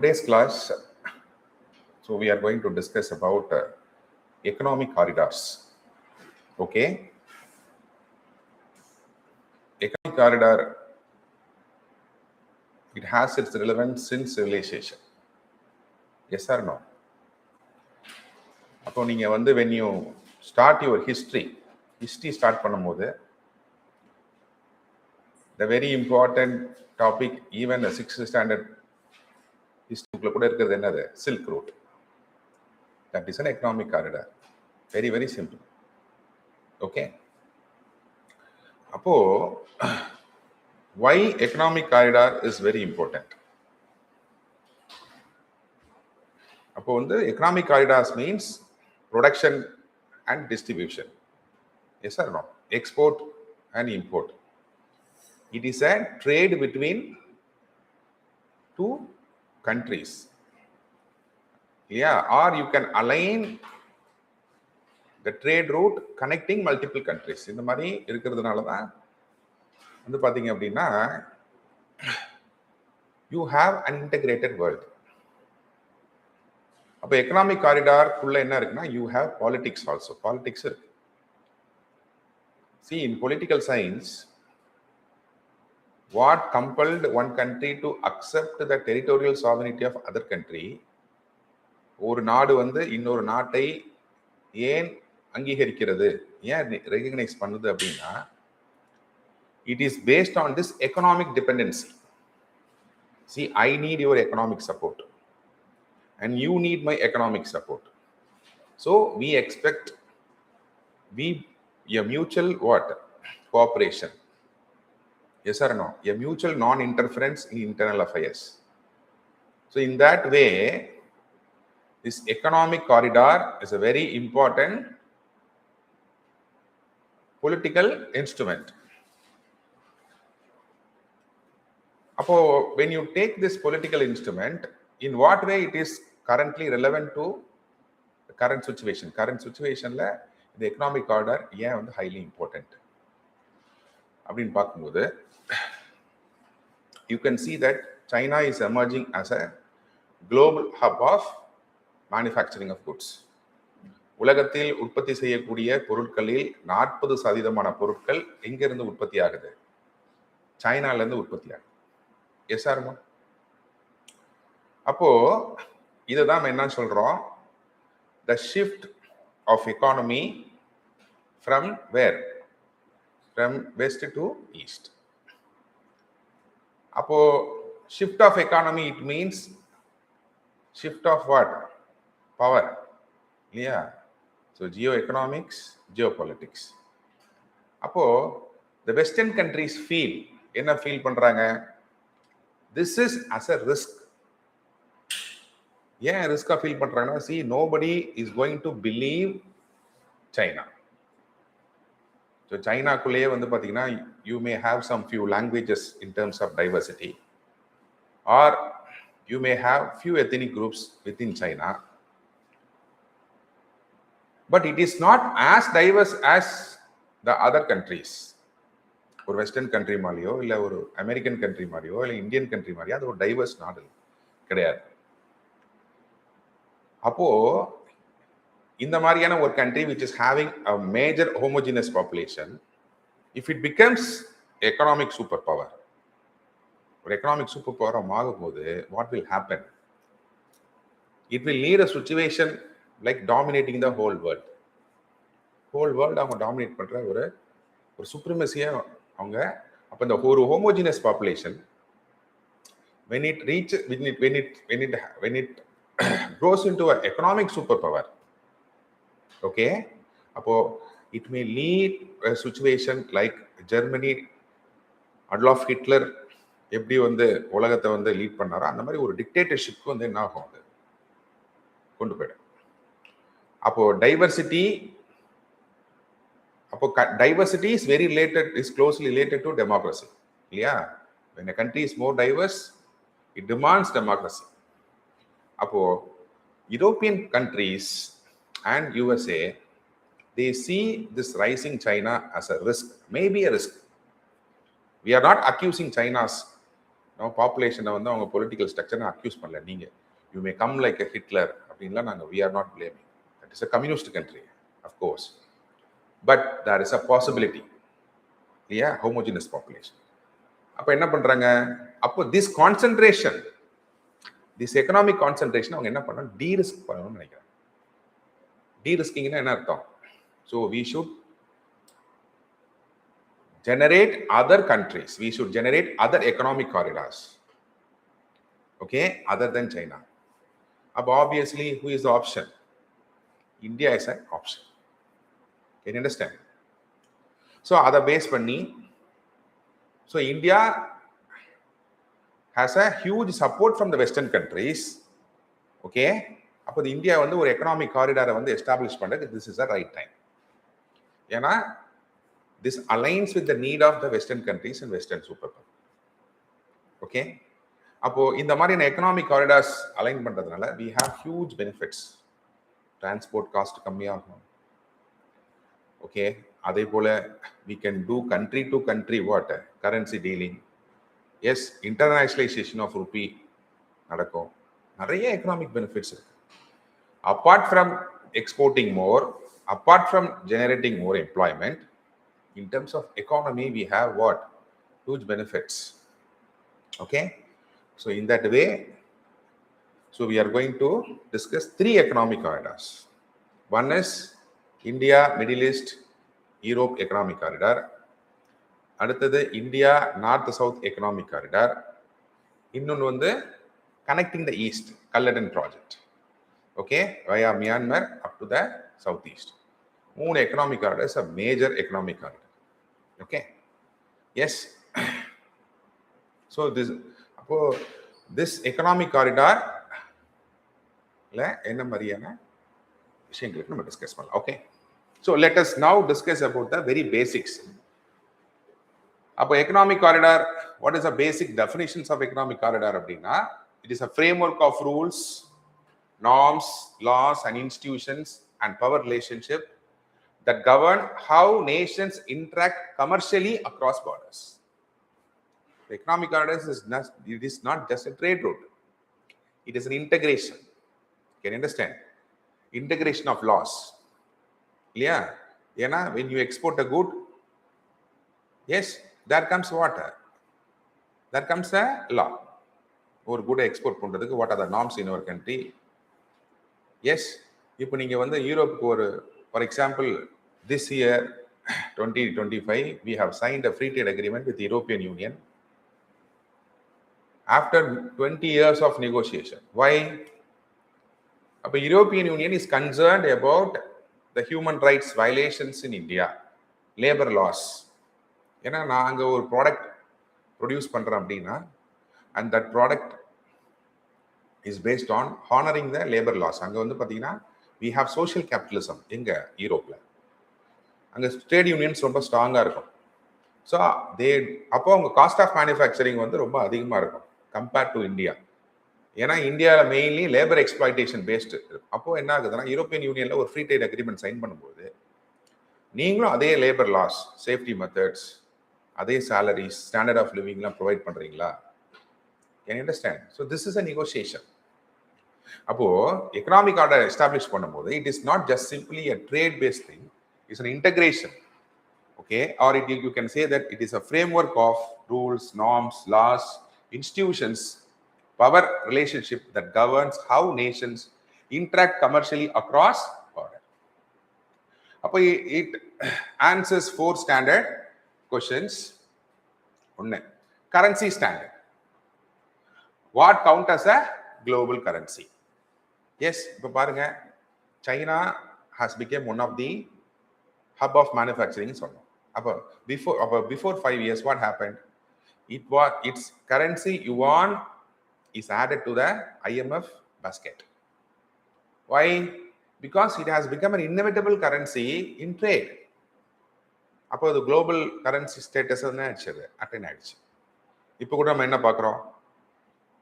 Today's class, so we are going to discuss about economic corridors. Okay, economic corridor, it has its relevance since civilization. Yes or no? அப்போ நீங்க வந்து when you start your history start பண்ணும்போது the very important topic, even the 6th standard history bookல கூட இருக்கிறது என்னது? Silk Route. That is an economic corridor. Very, very simple. Okay. அப்போ why economic corridor is very important? அப்போ வந்து economic corridors means production and distribution. Yes or no? Export and import. It is a trade between two countries. Yeah, or you can align the trade route connecting multiple countries. இந்த மாதிரி இருக்கிறதுனால தான் வந்து பாத்தீங்க அப்படின்னா you have an integrated world. அப்போ economic corridor குள்ள என்ன இருக்குன்னா you have politics also. Politics இருக்கு. See, in political science, what compelled one country to accept the territorial sovereignty of other country? ஒரு நாடு வந்து இன்னொரு நாட்டை ஏன் அங்கீகரிக்கிறது, ஏன் ரெகக்னைஸ் பண்ணுது அப்படின்னா it is based on this economic dependency. See, I need your economic support and you need my economic support. So we expect a mutual what? Cooperation. Yes or no? A mutual non-interference in internal affairs. So in that way, this economic corridor is a very important political instrument. Appo, when you take this political instrument, in what way it is currently relevant to the current situation? Current situation la the economic corridor ஏன் வந்து highly important அப்படின்னு பார்க்கும்போது you can see that China is emerging as a global hub of manufacturing of goods. உலகத்தில் உற்பத்தி செய்யக்கூடிய பொருட்களில் 40% பொருட்கள் எங்கிருந்து உற்பத்தி ஆகுது? சைனால இருந்து உற்பத்தி ஆகுது. எஸ் ஆர்மா? அப்போ இதுதான் என்ன சொல்றோம்? the shift of economy from where? From west to east. அப்போ shift of economy, it means shift of what? Power. Yeah. So geoeconomics, geopolitics. அப்போ the western countries feel என்ன ஃபீல் பண்றாங்க? This is as a risk. ஏன் ரிஸ்கா feel பண்றாங்கன்னா, see, nobody is going to believe China. So சைனாக்குள்ளேயே வந்து பாத்தீங்கன்னா you may have some few languages in terms of diversity, or you may have few ethnic groups within China, but it is not as diverse as the other countries. ஒரு western country மாதிரியோ இல்லை ஒரு American country மாதிரியோ இல்லை Indian country மாதிரியோ அது ஒரு divorce நாடு கிடையாது. அப்போ இந்த மாதிரியான ஒரு country which is having a major homogeneous population, if it becomes economic superpower, ஒரு எக்கனாமிக் சூப்பர் பவர் ஆகும்போது what will happen? It will need a situation like dominating the whole world. whole world அவங்க dominate பண்ற ஒரு சுப்ரமசியா அவங்க. அப்ப இந்த ஒரு homogeneous population when it grows into an economic superpower, okay, அப்போ it may lead a situation like Germany, Adolf Hitler எப்படி வந்து உலகத்தை வந்து லீட் பண்ணாரோ அந்த மாதிரி ஒரு டிக்டேட்டர்ஷிப் வந்து என்ன ஆகும், அது கொண்டு போயிடும். அப்போ diversity is very related, is closely related to democracy. இல்லையா? when a country is more diverse, it demands democracy. அப்போ European countries and USA, they see this rising China as a risk, maybe a risk. We are not accusing China's நம்ம பாப்புலேஷனை வந்து அவங்க political ஸ்ட்ரக்சர்னு accuse பண்ணல. நீங்கள் you may come like a Hitler அப்படின்லாம் நாங்கள் we are not blaming. That is a communist country of course, but there is a possibility இல்லையா, homogeneous population. அப்போ என்ன பண்ணுறாங்க, அப்போ this concentration, this economic concentration அவங்க என்ன பண்ணணும், டீரிஸ்க் பண்ணணும்னு நினைக்கிறேன். டீரிஸ்கிங்னா என்ன அர்த்தம்? So we should generate other countries, we should generate other economic corridors, okay, other than China. Obviously, who is the option? India is an option. Can you understand? So other base panni, so India has a huge support from the western countries, okay. அப்போ India வந்து ஒரு economic காரிடாரை வந்து establish பண்ணுறதுக்கு this is the right time. ஏன்னா this aligns with the need of the western countries and western superpower. Okay, அப்போ இந்த மாதிரியான economic corridors align பண்றதுனால we have huge benefits. Transport cost கம்மியாகும். ஓகே, அதே போல we can do country to country what currency dealing. Yes, internationalization of rupee நடக்கும். நிறைய economic benefits இருக்கு. Apart from exporting more, apart from generating more employment, in terms of economy, we have what? Huge benefits. Okay, so in that way, so we are going to discuss 3 economic corridors. One is India, Middle East, Europe economic corridor. அடுத்தது India, North South economic corridor. இன்னொன்று வந்து connecting the East, Kalladan project. Okay, via Myanmar up to the southeast. 3 economic corridors are major economic corridor. Okay, yes. So this economic corridor la enna mariyana விஷயங்களுக்கு நம்ம discuss பண்ணலாம். Okay, so let us now discuss about the very basics. அப்போ economic corridor, what is the basic definitions of economic corridor அப்படின்னா, it is a framework of rules, norms, laws and institutions and power relationship that govern how nations interact commercially across borders. The economic corridor is not just a trade route. It is an integration. Can you understand? Integration of laws. Yeah. Yena, when you export a good, yes, there comes water. There comes a law. Or good export பண்றதுக்கு what are the norms in our country? Yes. இப்போ நீங்க வந்து யூரோப்புக்கு ஒரு, for example, this year 2025 we have signed a free trade agreement with the European Union after 20 years of negotiation. Why? The European Union is concerned about the human rights violations in India, labor laws. ஏன்னா நான் அங்கே ஒரு product produce பண்ணுறேன் அப்படின்னா, and that product is based on honoring the labor laws. அங்கே வந்து பார்த்தீங்கன்னா we have social capitalism எங்க யூரோப்பில். அங்கே ட்ரேட் யூனியன்ஸ் ரொம்ப ஸ்ட்ராங்காக இருக்கும். ஸோ அப்போ அவங்க காஸ்ட் ஆஃப் மேனுஃபேக்சரிங் வந்து ரொம்ப அதிகமாக இருக்கும் கம்பேர்ட் டு இந்தியா. ஏன்னா இந்தியாவில் மெயின்லி லேபர் எக்ஸ்ப்ளாய்டேஷன் பேஸ்டு இருக்கும். அப்போ என்ன ஆகுதுன்னா, யூரோப்பியன் யூனியனில் ஒரு ஃப்ரீ ட்ரேட் அக்ரிமெண்ட் சைன் பண்ணும்போது நீங்களும் அதே லேபர் லாஸ், சேஃப்டி மெத்தட்ஸ், அதே சேலரிஸ், ஸ்டாண்டர்ட் ஆஃப் லிவிங்லாம் ப்ரொவைட் பண்ணுறீங்களா? Can you understand? So this is a negotiation. அப்போ எக்கனாமிக் ஆர்டர் எஸ்டாப்ளிஷ் பண்ணும்போது it is not just simply a trade based thing, it's an integration. Okay, or you can say that it is a framework of rules, norms, laws, institutions, power relationship that governs how nations interact commercially across border. Appo it answers 4 standard questions. One, currency standard. What count as a global currency? Yes, ipo parunga, China has become one of the hub of manufacturing. Before 5 years, what happened? Its currency yuan is added to the IMF basket. Why? Because it has become an inevitable currency in trade. அப்போ the global currency status attain ஆயிடுச்சு. இப்போ கூட நம்ம என்ன பார்க்குறோம்?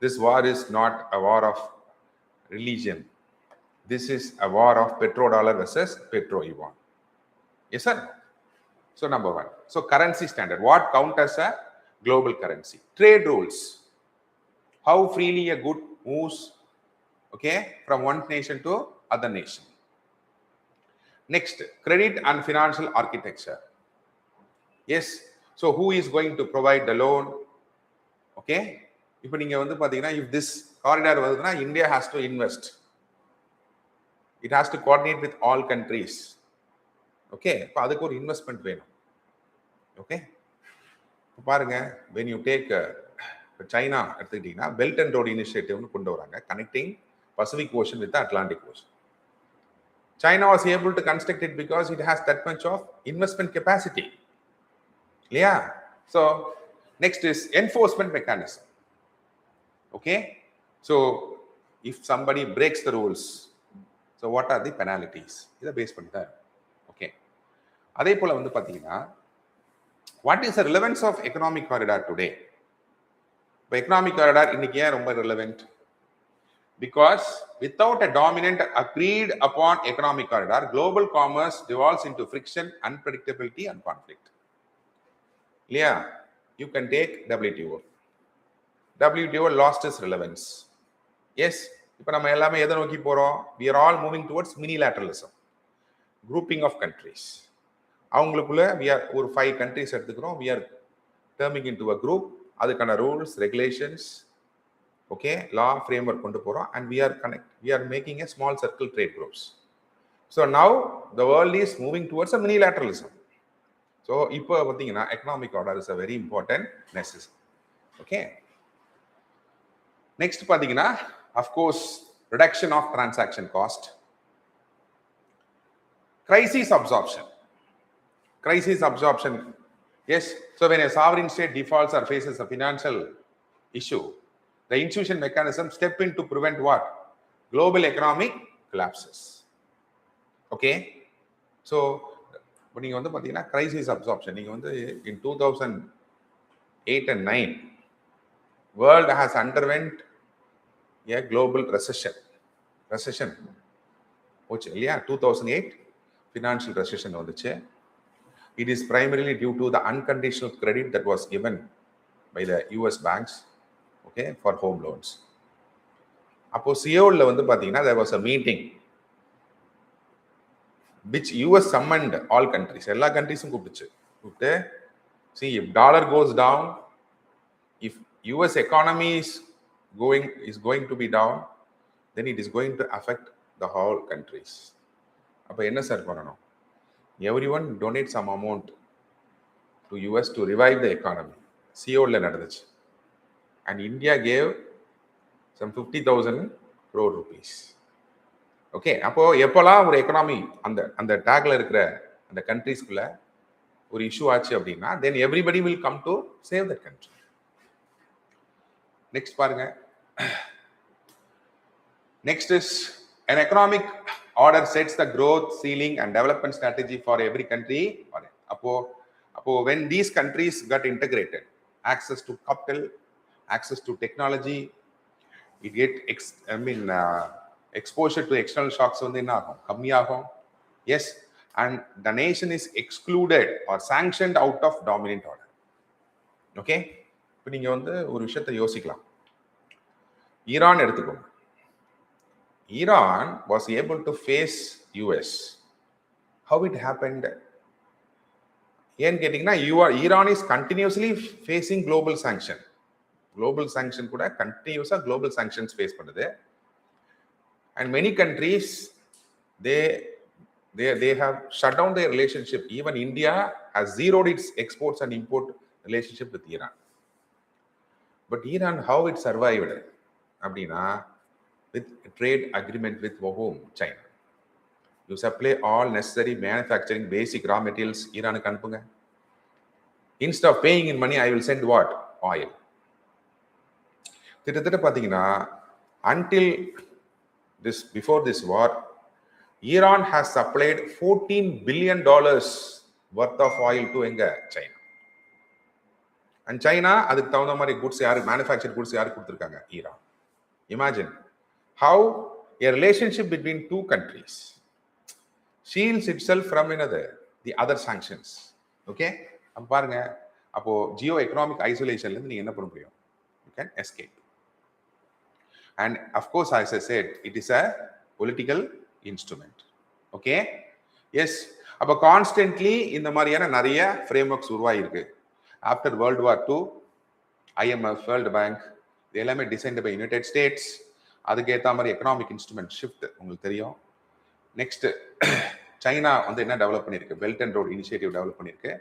This war is not a war of religion. This is a war of petrodollar versus petro yuan. Yes, sir? So number 1. So currency standard. What count as a global currency? Trade rules. how freely a good moves, okay, from one nation to other nation. Next, credit and financial architecture. Yes, so who is going to provide the loan? Okay, இப்போ நீங்க வந்து பாத்தீங்கன்னா if this corridor வருதுன்னா India has to invest, it has to coordinate with all countries. Okay, இப்போ அதுக்கு ஒரு investment வேணும். Okay, பாருங்க when you take சைனா எடுத்துக்கிட்டீங்கன்னா பெல்ட் அண்ட் ரோடு இனிஷியேட்டிவ்னு கொண்டு வராங்க, connecting Pacific Ocean with Atlantic ocean. China was able to construct it because it has that much of investment capacity. Yeah. So next is enforcement mechanism. Okay. So if somebody breaks the rules, so what are the penalties? இதை base பண்ணி தான். Okay, அதே போல வந்து பாத்தீங்கன்னா what is the relevance of economic corridor today? இப்போ economic corridor இன்னைக்கு ஏன் ரொம்ப relevant? Because without a dominant agreed upon economic corridor, global commerce devolves into friction, unpredictability and conflict. Yeah, you can take WTO. WTO lost its relevance. Yes, இப்போ நம்ம எல்லாமே எதை நோக்கி போறோம்? We are all moving towards minilateralism, grouping of countries. அவங்களுக்குள்ள we are ஒரு 5 countries எடுத்துக்கிறோம், we are terming into a group, அதுக்கான rules, regulations, okay, law framework கொண்டு போறோம், and we are making a small circle trade groups. So now the world is moving towards a minilateralism. So இப்போ பாத்தீங்கன்னா economic order is a very important necessity. Okay, next பாத்தீங்கன்னா of course reduction of transaction cost, crisis absorption. Yes, so when a sovereign state defaults or faces a financial issue, the institution mechanism step in to prevent what? Global economic collapses. Okay, so when you வந்து பாத்தீங்கன்னா crisis absorption, நீங்க வந்து in 2008 and 9 world has underwent a global recession ஓச்சு இல்லையா? 2008 financial recession வந்துச்சு. It is primarily due to the unconditional credit that was given by the US banks, okay, for home loans. அப்போ சியோல்ல வந்து பாத்தீங்கன்னா there was a meeting which US summoned all countries, எல்லா கண்ட்ரீஸும் கூப்பிட்டு see, if dollar goes down, if US economy is going to be down, then it is going to affect the whole countries. அப்ப என்ன sir பண்ணணும்? Everyone donate some amount to US to revive the economy. சியோல்ல நடந்துச்சு, and India gave some 50,000 crore rupees. Okay, அப்போ எப்போல்லாம் ஒரு economy அந்த டேக்ல இருக்கிற அந்த கண்ட்ரீஸ்குள்ள ஒரு இஷ்யூ ஆச்சு அப்படின்னா then everybody will come to save that country. Next பாருங்க. Next is an economic order sets the growth ceiling and development strategy for every country. அப்போ when these countries got integrated, access to capital, access to technology, it get exposure to external shocks வந்து என்ன ஆகும்? கம்மியாகும். Yes, and the nation is excluded or sanctioned out of dominant order. Okay, இப்போ நீங்க வந்து ஒரு விஷயத்தை யோசிக்கலாம். ஈரான் எடுத்துக்கோங்க. Iran was able to face US. How it happened? ஏன்னு கேட்டீங்கன்னா Iran is continuously facing global sanction. Global sanction கூட continuous global sanctions face பண்ணுது. And many countries they have shut down their relationship. Even India has zeroed its exports and import relationship with Iran. But Iran, how it survived? அப்படின்னா with trade agreement with whom? China. You supply all necessary manufacturing basic raw materials ஈரானுக்கு அனுப்புங்க. Instead of paying in money, I will send what? Oil. கிட்டத்தட்ட பாத்தீங்கன்னா until before this war, Iran has supplied $14 billion worth of oil to China. And China அதுக்கு தகுந்த மாதிரி goods manufactured goods யாருக்கு கொடுத்திருக்காங்க? Iran. Imagine how a relationship between two countries shields itself from the other sanctions. Okay, பாருங்க, அப்போ Jio economic ஐசோலேஷன்ல இருந்து நீங்க என்ன பண்ண முடியும்? You can escape. And of course, as I said, it is a political instrument. Okay? Yes. அப்போ constantly இந்த மாதிரியான நிறைய ஃப்ரேம் ஒர்க்ஸ் உருவாகிருக்கு. After World War II, IMF, World Bank, இது எல்லாமே டிசைன்டு பை யுனைடெட் ஸ்டேட்ஸ். அதுக்கு ஏற்ற மாதிரி எக்கனாமிக் இன்ஸ்ட்ருமெண்ட் ஷிஃப்ட் உங்களுக்கு தெரியும். நெக்ஸ்ட் சைனா வந்து என்ன டெவலப் பண்ணியிருக்கு? Belt and Road initiative develop பண்ணியிருக்கு.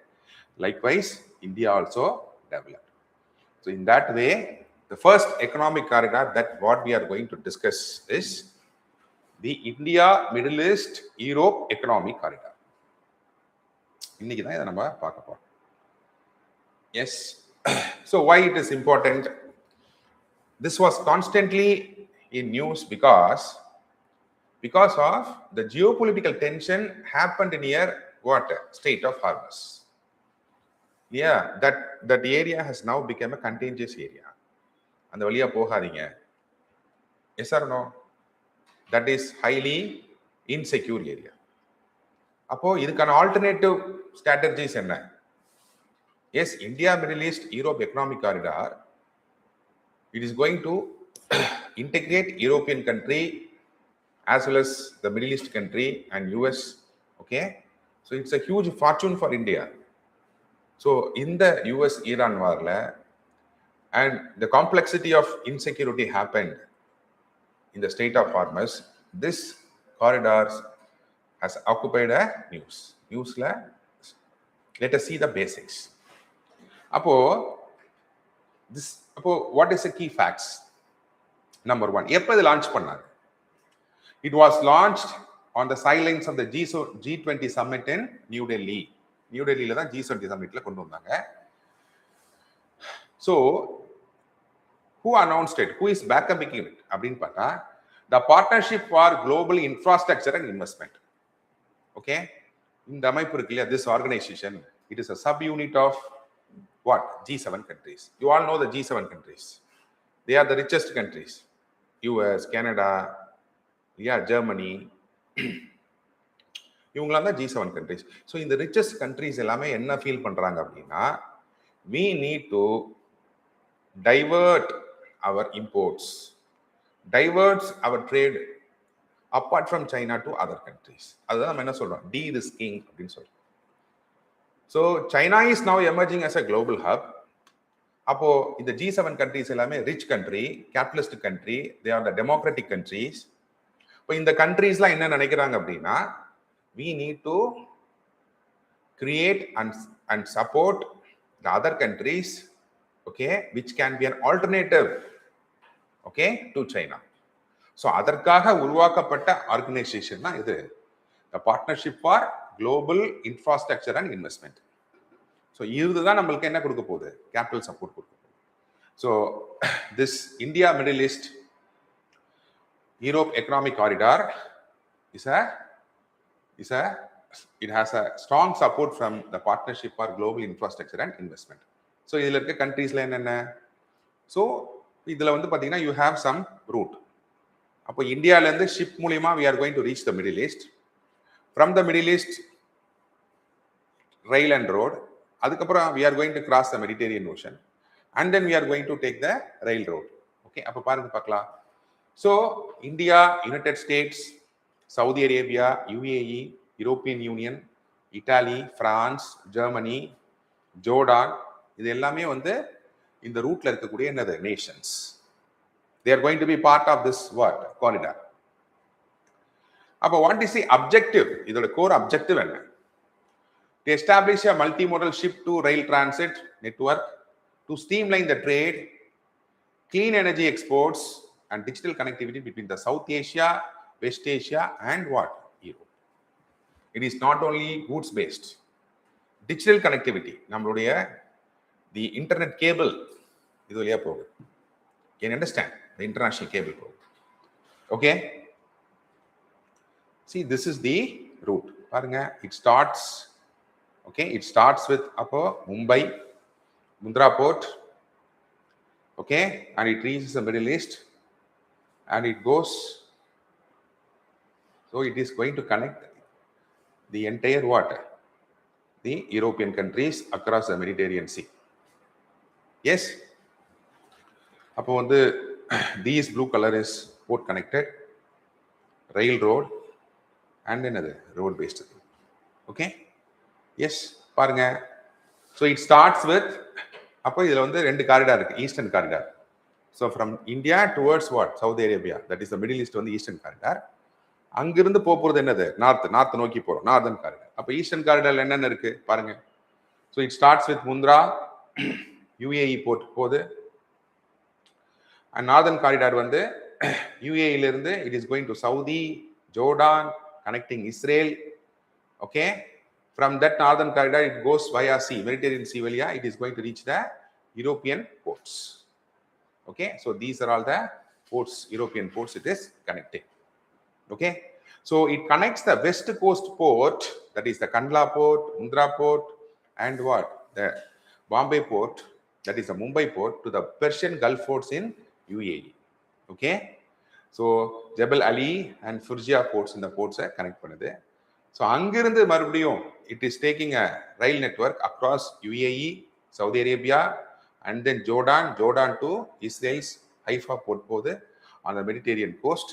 Likewise India also developed. So in that way the first economic corridor that what we are going to discuss is the India, Middle East, Europe economic corridor. இன்னைக்கு தான் இதை நம்ம பார்க்க போறோம். Yes. So why it is important? This was constantly in news because of the geopolitical tension happened near what? Strait of Hormuz. Yeah, that area has now become a contentious area. அந்த வழியா போகாதீங்க. Yes or no? That is highly insecure area. அப்போ இதுக்கான alternative strategies என்ன? Yes, India, Middle East, Europe economic corridor, it is going to integrate European country as well as the Middle East country and US. Okay, so it's a huge fortune for India. So in the US-Iran warல, and the complexity of insecurity happened in the Strait of Hormuz, this corridors has occupied a newsla. Let us see the basics. Appo what is the key facts? Number one, எப்ப இது launch பண்ணாங்க? It was launched on the sidelines of the G20 summit in New Delhi. New Delhi la தான் G20 summitல கொண்டு வந்தாங்க. So who announced it? Who is backupping it? அப்படின்னு பார்த்தா, the Partnership for Global Infrastructure and Investment. Okay, இந்த அமைப்பு இருக்கு இல்லையா, this organization, it is a subunit of what? G7 countries. You all know the G7 countries. They are the richest countries. US, Canada, yeah, Germany. இவங்களாம் தான் G7 countries. So இந்த richest countries எல்லாமே என்ன feel பண்றாங்க அப்படின்னா, we need to divert our imports, diverts our trade apart from China to other countries. அதுதான் நம்ம என்ன சொல்றோம்? De-risking அப்படின்னு சொல்றோம். So China is now emerging as a global hub. அப்போ இந்த G7 countries எல்லாமே rich country, capitalist country, they are the democratic countries. இப்போ இந்த கண்ட்ரீஸ்லாம் என்ன நினைக்கிறாங்க அப்படின்னா, we need to create and support the other countries, okay, which can be an alternative, okay, to China. So அதற்காக உருவாக்கப்பட்ட ஆர்கனைசேஷன் தான் இது, the Partnership for Global Infrastructure and Investment. So இதுதான் நம்மளுக்கு என்ன கொடுக்க போகுது? கேபிட்டல் சப்போர்ட் கொடுக்க போகுது. So this India, Middle East, Europe economic corridor it has a strong support from the Partnership for Global Infrastructure and Investment. So இதுல இருக்க கண்ட்ரீஸ்ல என்னென்ன? ஸோ இதுல வந்து பாத்தீங்கன்னா you have some route. அப்போ இந்தியால இருந்து ஷிப் மூலியமா we are going to reach the Middle East. From the Middle East, rail and road. அதுக்கப்புறம் we are going to cross the Mediterranean Ocean and then we are going to take the railroad. Okay, அப்போ பாருங்க பார்க்கலாம். So India, United States, Saudi Arabia, UAE, European Union, Italy, France, Germany, Jordan, இது எல்லாமே வந்து இந்த ரூட்ல இருக்கக்கூடிய என்னது Nations. They are going to be part of this what? Corridor. அப்போ what is the objective? இதோட core objective என்ன? To establish a multimodal ship to rail transit network to streamline the trade, clean energy exports and digital connectivity between the South Asia, West Asia and what? Europe. It is not only goods based. Digital connectivity, நம்மளுடைய the internet cable இது வழியா போகுது. Can you understand? The international cable போகுது. Okay? See, this is the route. பாருங்க, it starts, okay, it starts with அப்போ Mumbai, Mundra Port, okay, and it reaches the Middle East. And it goes, so it is going to connect the entire what? The European countries across the Mediterranean Sea. Yes? அப்போ வந்து these blue color is port connected, railroad, and another road based. Okay? Yes, paranga. So it starts with, அப்போ இதில் வந்து ரெண்டு corridor இருக்கு, eastern corridor. So from India towards what, Saudi Arabia, that is the Middle East வந்து eastern corridor. அங்கிருந்து போகிறது என்னது, north நோக்கி போகிறோம், நார்தன் காரிடார். அப்போ ஈஸ்டர்ன் காரிடார்ல என்னென்ன இருக்கு பாருங்க. So it starts with Mundra, UAE port போகுது. அண்ட் நார்தன் காரிடார் வந்து யூஏஇலிருந்து it is going to Saudi, Jordan, connecting Israel. Okay, from that northern corridor it goes via sea, Mediterranean Sea via, it is going to reach the European ports. Okay, so these are all the ports, European ports it is connecting. Okay, so it connects the west coast port, that is the Kandla port, Mundra port, and what, the Bombay port, that is the Mumbai port, to the Persian Gulf ports in UAE. Okay, so Jebel Ali and Furjia ports in the ports are connect பண்ணுது. So அங்கிருந்து மறுபடியும் it is taking a rail network across UAE, Saudi Arabia, and then Jordan to Israel's Haifa port போகுது on the Mediterranean coast.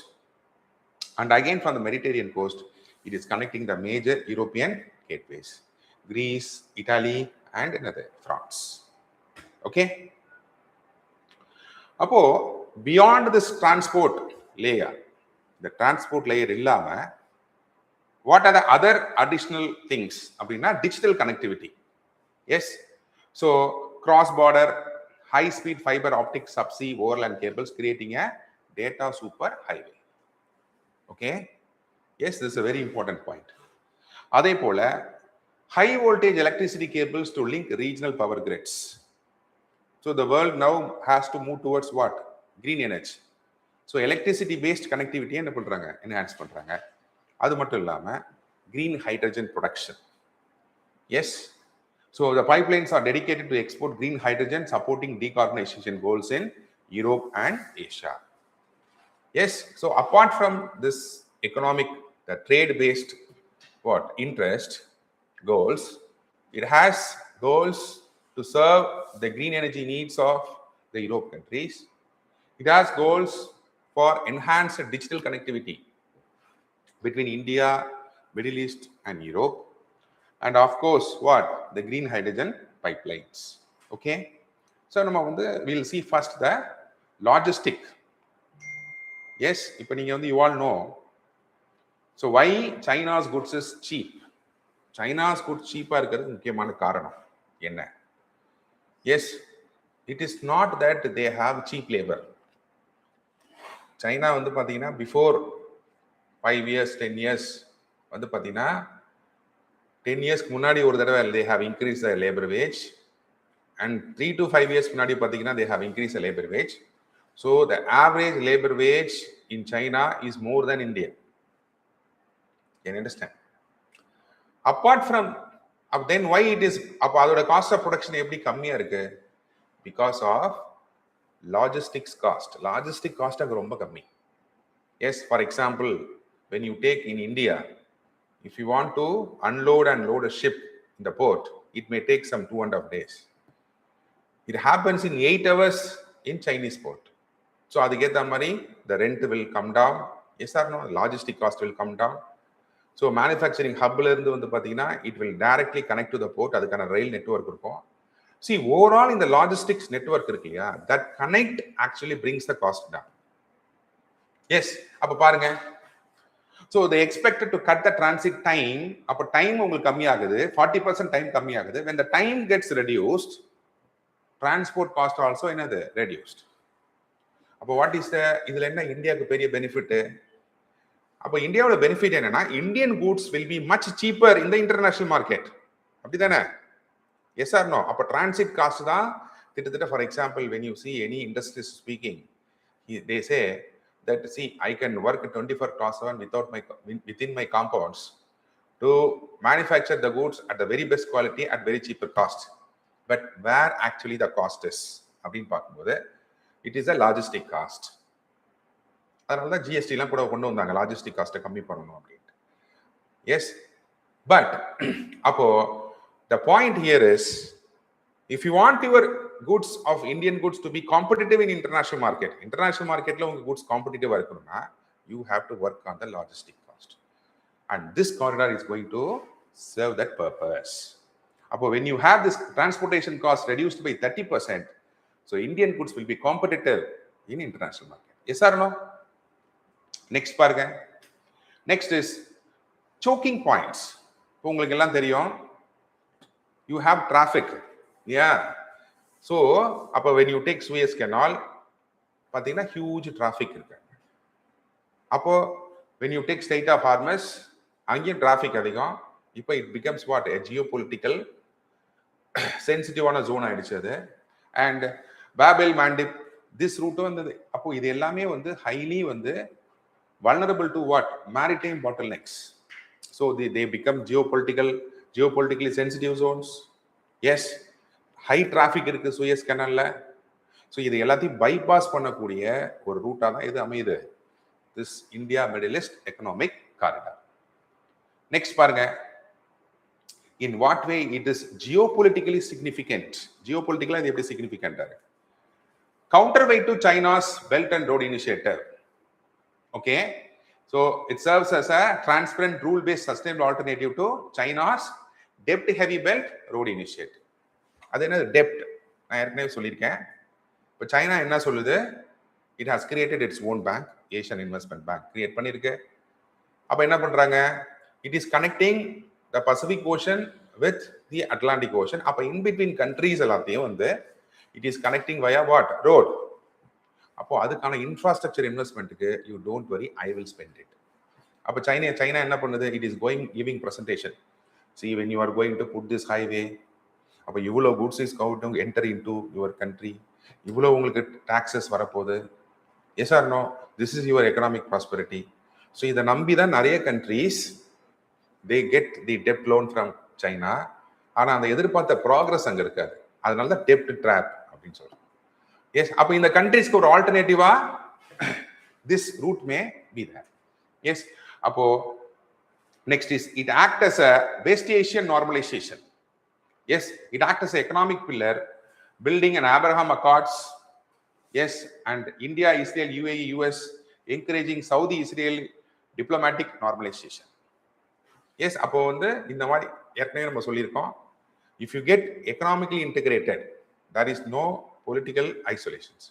And again from the Mediterranean coast, it is connecting the major European gateways, Greece, Italy, and another France. Okay. அப்போ beyond this transport layer, the transport layer இல்லாம what are the other additional things? அப்படின்னா digital connectivity. Yes, so cross border high speed fiber optic subsea overland cables creating a data super highway. Okay, yes, this is a very important point. அதே போல high voltage electricity cables to link regional power grids. So the world now has to move towards what, green energy. So electricity based connectivity என்ன பண்றாங்க, enhance பண்றாங்க. அது மட்டும் இல்லாம green hydrogen production. Yes, so the pipelines are dedicated to export green hydrogen, supporting decarbonization goals in Europe and Asia. Yes, so apart from this economic, the trade based what interest goals, it has goals to serve the green energy needs of the Europe countries. It has goals for enhanced digital connectivity between India, Middle East, and Europe, and of course what, the green hydrogen pipelines. Okay, so நம்ம வந்து we'll see first the logistic. Yes, இப்போ நீங்க வந்து you all know, so why China's goods is cheap. China's goods cheap-ஆ இருக்கிறது முக்கியமான காரணம் என்ன? Yes, it is not that they have cheap labor. China வந்து பாத்தீங்கன்னா before 5 years 10 years வந்து பாத்தீங்கன்னா 10 years முன்னாடி ஒரு தடவை they have increased the labor wage, and 3 to 5 years முன்னாடி பாத்தீங்கன்னா they have increased the labor wage. So the average labor wage in China is more than India. Can you understand? Apart from then why it is, அப்ப அதோட cost of production எப்படி கம்மியா இருக்கு? Because of logistics cost. Logistic cost அங்க ரொம்ப கம்மி. Yes, for example, when you take in India, if you want to unload and load a ship in the port, it may take some 2.5 days. It happens in 8 hours in Chinese port. So aduketha mari the rent will come down. Yes or no? Logistic cost will come down. So manufacturing hub la irundhu vandu pathina, it will directly connect to the port. Adukana rail network irukum. See, overall in the logistics network irukkiya, that connect actually brings the cost down. Yes, அப்ப பாருங்க. So they expected to cut the transit time. அப்ப time உங்களுக்கு கம்மியாகுது, 40% time கம்மியாகுது. When the time gets reduced, transport cost also என்னது reduced. அப்ப what is the, இதுல என்ன இந்தியாவுக்கு பெரிய பெனிஃபிட்? அப்ப இந்தியாவோட பெனிஃபிட் என்னன்னா, Indian goods will be much cheaper in the international market. அப்படிதானே? Yes or no? அப்ப transit cost தான் கிட்டத்தட்ட, for example, when you see any industries speaking, they say that, see, I can work 24/7 within my compounds to manufacture the goods at the very best quality at very cheaper cost. But where actually the cost is அப்படின்னு பார்க்கும்போது, it is a logistic cost. அதனால தான் GST எல்லாம் கூட கொண்டு வந்தாங்க, logistic காஸ்ட்டை கம்மி பண்ணணும் அப்படின்ட்டு. எஸ், பட் அப்போ the point here is If you want your goods of Indian goods to be competitive in international market la unga goods competitive ah irukkuna, you have to work on the logistic cost, and this corridor is going to serve that purpose. Appo when you have this transportation cost reduced by 30%, so Indian goods will be competitive in international market. Yes or no? Next பாருங்க. Next is choking points. உங்களுக்கு எல்லாம் தெரியும், you have traffic. Yeah. So அப்ப when you take Suez Canal பாத்தீங்கன்னா huge traffic இருக்கு. அப்போ when you take Strait of Hormuz அங்கேயும் traffic அதிகம். இப்போ it becomes what, a geopolitical சென்சிட்டிவான ஜோன் ஆயிடுச்சு அது. And Babel Mandip this route வந்தது. அப்போ இது எல்லாமே வந்து highly வந்து vulnerable to what, maritime bottlenecks. So they become geopolitically sensitive zones. Yes, high traffic இருக்கு Suez Canalல. ஸோ இது எல்லாத்தையும் பைபாஸ் பண்ணக்கூடிய ஒரு ரூட்டா தான் இது அமையுது, this India Middle East Economic Corridor. Next பாருங்க, in what way it is geopolitically significant. Geopolitically இது எப்படி significant ah? Counterweight to China's Belt and Road Initiative. Okay, so it serves as a transparent, rule-based, sustainable alternative to China's debt-heavy Belt Road Initiative. அது என்ன டெப்ட், நான் ஏற்கனவே சொல்லியிருக்கேன். இப்போ China என்ன சொல்லுது, it has created its own bank, Asian investment bank create பண்ணியிருக்கு. அப்போ என்ன பண்ணுறாங்க, it is connecting the Pacific Ocean with the Atlantic Ocean. அப்போ இன்பிட்வீன் கண்ட்ரீஸ் எல்லாத்தையும் வந்து it is connecting via what, road. அப்போ அதுக்கான இன்ஃப்ராஸ்ட்ரக்சர் இன்வெஸ்ட்மெண்ட்டுக்கு you don't worry, I will spend it. அப்போ சைனா என்ன பண்ணுது, it is going giving presentation, see when you are going to put this highway, அப்போ இவ்வளோ goods is got to enter into your country, இவ்வளோ உங்களுக்கு taxes வரப்போகுது. Yes or no, this is your economic prosperity. So இதை நம்பி தான் நிறைய countries they get the டெப்ட் லோன் ஃப்ரம் சைனா. ஆனால் அந்த எதிர்பார்த்த ப்ராக்ரஸ் அங்கே இருக்காது, அதனால தான் டெப்ட் ட்ராப் அப்படின்னு சொல்கிறோம். எஸ், அப்போ இந்த கண்ட்ரீஸ்க்கு ஒரு ஆல்டர்னேட்டிவா this route may be there. Yes, அப்போ next is it act as a West Asian normalization. Yes, it act as an economic pillar, building an Abraham Accords. Yes, and India, Israel, UAE, US encouraging Saudi Israel diplomatic normalization. Yes, அப்போ வந்து இந்த மாதிரி ஏற்கனவே நம்ம சொல்லியிருக்கோம், if you get economically integrated, there is no political isolations.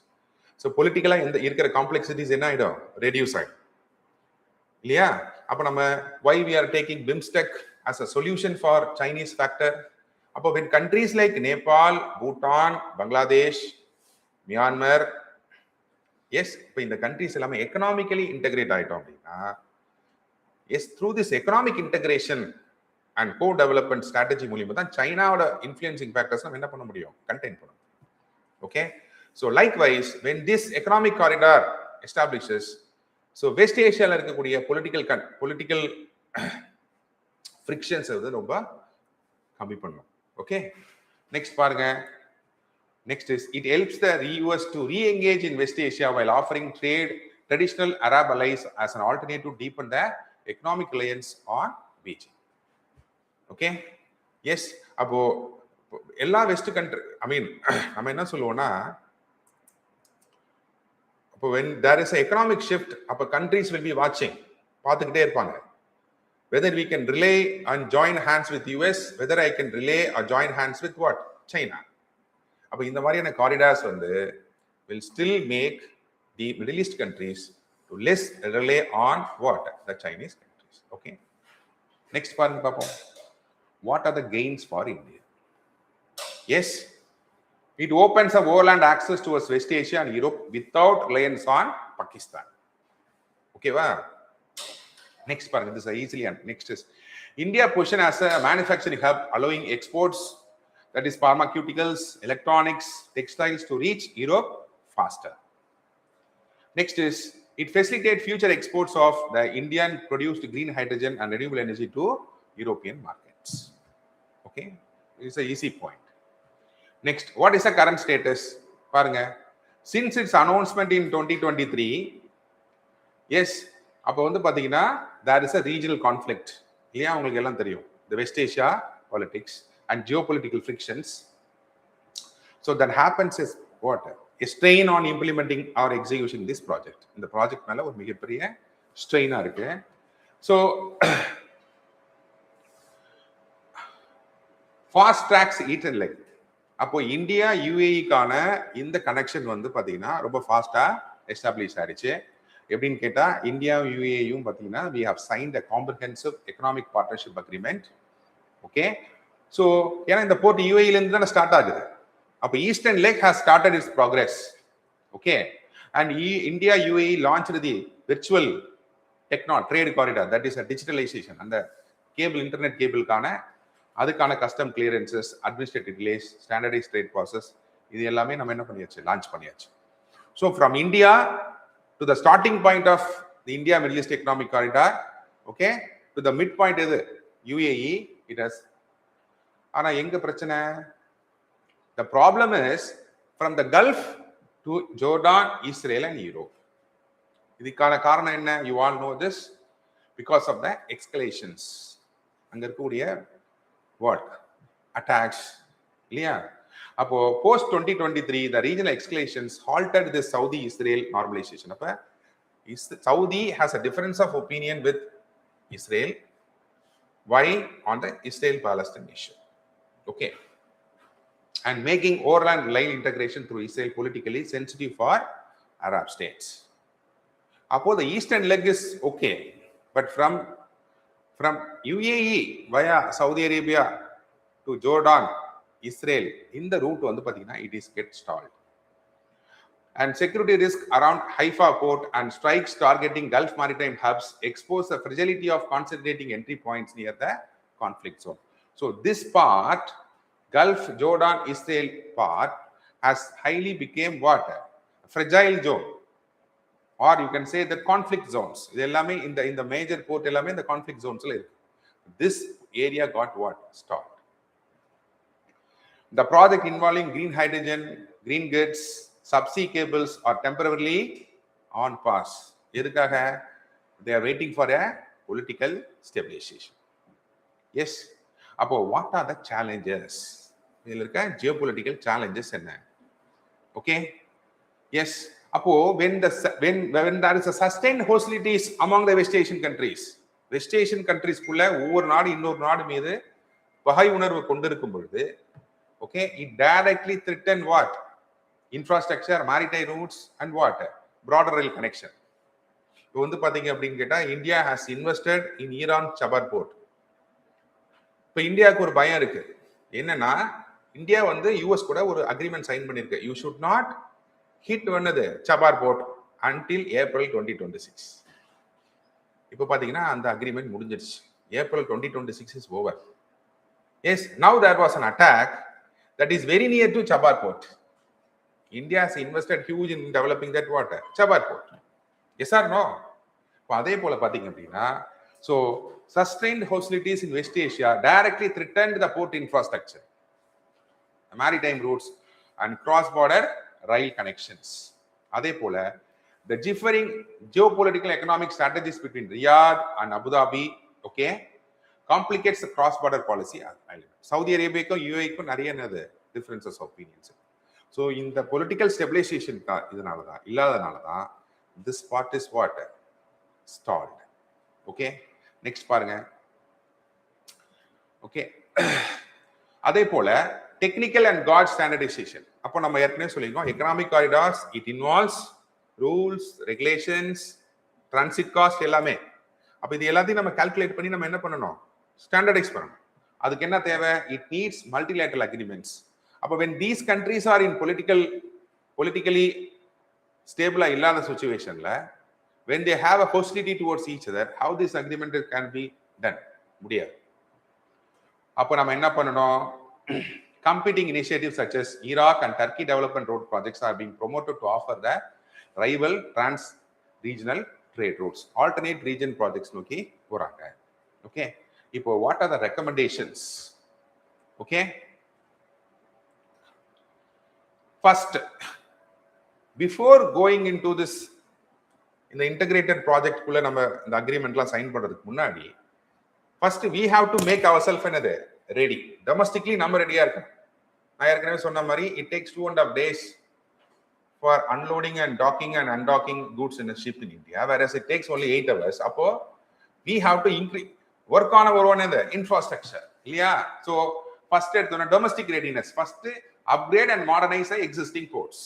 So politically இந்த இருக்கிற complexities என்ன ஆயிடும், reduce ஆயிடும் இல்லையா? அப்போ நம்ம why we are taking BIMSTEC as a solution for Chinese factor. அப்போ when countries like Nepal, Bhutan, Bangladesh, Myanmar, yes, இப்போ இந்த countries எல்லாமே economically integrate ஆயிட்டோம் அப்படின்னா, yes, through this economic integration and co-development strategy மூலியமா தான் சைனாவோட influencing factors நம்ம என்ன பண்ண முடியும், contain பண்ண முடியும். Okay, so likewise when this economic corridor establishes, so west ஏஷியாவில் இருக்கக்கூடிய பொலிட்டிக்கல் ஃப்ரிக்ஷன்ஸ் வந்து ரொம்ப கம்மி பண்ணும். ஓகே, நெக்ஸ்ட் பாருங்க. Next is it helps the US to reengage in West Asia while offering trade traditional Arab allies as an alternative deepen the economic alliance on Beijing. Okay, yes, அப்போ எல்லா west country, ஐ மீன் நம்ம என்ன சொல்லுவோம்னா, when there is an economic shift, அப்ப countries will be watching, பார்த்துக்கிட்டே இருப்பாங்க, whether we can rely and join hands with US, whether I can rely or join hands with what, China. அப்ப இந்த மாதிரியான corridors வந்து will still make the Middle East countries to less rely on what, the Chinese countries. Okay, next பாருங்க பாப்போம், what are the gains for India? Yes, it opens up overland access towards West Asia and Europe without reliance on Pakistan. Okay, va? Next part, this is easily. Next is India position as a manufacturing hub, allowing exports, that is pharmaceuticals, electronics, textiles to reach Europe faster. Next is it facilitates future exports of the Indian produced green hydrogen and renewable energy to European markets. Okay, it's an easy point. Next, what is the current status? பாருங்க, since its announcement in 2023, yes, அப்போ வந்து பாத்தீங்கன்னா there is a regional conflict இல்லையா, உங்களுக்கு எல்லாம் தெரியும், the West Asia politics and geopolitical frictions. So that happens is what? A strain on implementing or executing this project. இந்த project மேல ஒரு மிகப்பெரிய ஸ்ட்ரெயினா இருக்கு. So fast tracks eat and like. அப்போ இந்தியா யுஏஇக்கான இந்த கனெக்ஷன் வந்து பார்த்தீங்கன்னா ரொம்ப ஃபாஸ்டா எஸ்டாப்ளிஷ் ஆயிடுச்சு. எப்படின்னு கேட்டா இந்தியா யுஏயும் பார்த்தீங்கன்னா we have signed a comprehensive economic partnership agreement. Okay, so ஏன்னா இந்த போர்ட் யுஏஇல இருந்து தானே ஸ்டார்ட் ஆகுது. அப்போ eastern leg has started its progress. Okay, and India UAE launched the virtual trade corridor, that is a digitalization. அந்த cable internet கேபிளுக்கான அதுக்கான custom clearances, administrative delays, standardise trade process, இது எல்லாமே நம்ம என்ன பண்ணியாச்சு, லான்ச் பண்ணியாச்சு. So from India to the starting point of the India Middle East economic corridor, okay, to the mid point இது யுஏஇ இட் ஹஸ். ஆனா எங்க பிரச்சனை? The problem is from the Gulf to Jordan, Israel and Europe. இதுக்கான காரணம் என்ன? You all know this, because of the escalations. அங்க இருக்கக்கூடிய what attacks இல்லையா? அப்போ post 2023 the regional escalations halted this Saudi Israel normalization. அப்ப Saudi has a difference of opinion with Israel. Why? On the Israel Palestine issue. Okay, and making overland line integration through Israel politically sensitive for Arab states. அப்போ the eastern leg is okay, but from UAE via Saudi Arabia to Jordan, Israel, in the route வந்து பாத்தீங்கன்னா it is get stalled. And security risk around Haifa port and strikes targeting Gulf maritime hubs expose the fragility of concentrating entry points near the conflict zone. So this part, Gulf, Jordan, Israel part has highly became what? A fragile zone. Or you can say the conflict zones. இது எல்லாமே இந்த major board எல்லாமே இந்த conflict ஜோன்ஸ்ல இருக்கு. This area got what? Stalled. The project involving green hydrogen, green grids, subsea cables are temporarily on pause. எதுக்காக? They are waiting for a political stabilization. Yes. அப்போ what are the challenges? இதுல இருக்க geopolitical challenges என்ன? Okay. Yes. அப்போ when there is a sustained hostilities among the West Asian countries, West Asian countries குள்ள ஒவ்வொரு நாடு இன்னொரு நாடு மீது பகை உணர்வு கொண்டிருக்கும் பொழுது, okay, it directly threaten what? Infrastructure, maritime routes and what? Broader rail connection. இப்போ வந்து பாத்தீங்க அப்படின்னு கேட்டா India has invested in Iran Chabar port. இப்போ இந்தியாவுக்கு ஒரு பயம் இருக்கு. என்னன்னா இந்தியா வந்து யுஎஸ் கூட ஒரு அக்ரிமெண்ட் சைன் பண்ணிருக்கு. யூ ஷுட் நாட் ஹிட் பண்ணது சபார் போர்ட் அன்டில் ஏப்ரல் 2026. இப்போ பாத்தீங்கன்னா அந்த அக்ரிமெண்ட் முடிஞ்சிருச்சு. April 2026 is over. Yes, now there was an attack that is very near to Chabar port. India has invested huge in developing that water, Chabar port. Yes or no? இப்போ அதே போல பாத்தீங்க அப்படின்னா, so sustained hostilities in West Asia directly threatened the port infrastructure, the maritime routes and cross-border rail connections. அதே போல the differing geopolitical economic strategies between Riyadh and Abu Dhabi, okay, complicates the cross-border policy. Saudi Arabia UAE நிறைய differences of opinions. So இந்த political stabilization இதனாலதான் இல்லாதனாலதான் this part is what? Stalled. Okay, next பாருங்க. Okay, அதே போல technical and gauge standardization. அப்போ நம்ம ஏற்கனவே சொல்லிருக்கோம், economic corridors it involves rules, regulations, transit cost எல்லாமே. அப்ப இது எல்லாத்தையும் நம்ம கால்குலேட் பண்ணி நம்ம என்ன பண்ணணும்? ஸ்டாண்டர்டைஸ் பண்ணணும். அதுக்கு என்ன தேவை? It needs multilateral agreements. அப்போ when these countries are in politically stable இல்லாத சிச்சுவேஷன்ல, when they have a hostility towards each other, how this agreement can be done? முடியாது. அப்போ நம்ம என்ன பண்ணணும்? Competing initiatives such as Iraq and Turkey development road projects are being promoted to offer the rival trans-regional trade routes. Alternate region projects நோக்கி போறாங்க. Okay, இப்போ what are the recommendations? Okay, first, before going into this in the integrated project குள்ள நம்ம இந்த அக்ரிமெண்ட்லாம் sign பண்றதுக்கு முன்னாடி first we have to make ourselves ready. Domestically நம்ம ரெடியா இருக்கணும். நான் ஏற்கனவே சொன்ன மாதிரி it takes 2.5 days for unloading and docking and undocking goods in a ship in India, whereas it takes only 8 hours. அப்போ we have to increase work on our own infrastructure இல்லையா? So first எடுத்தோம்னா domestic readiness, first upgrade and modernize the existing ports,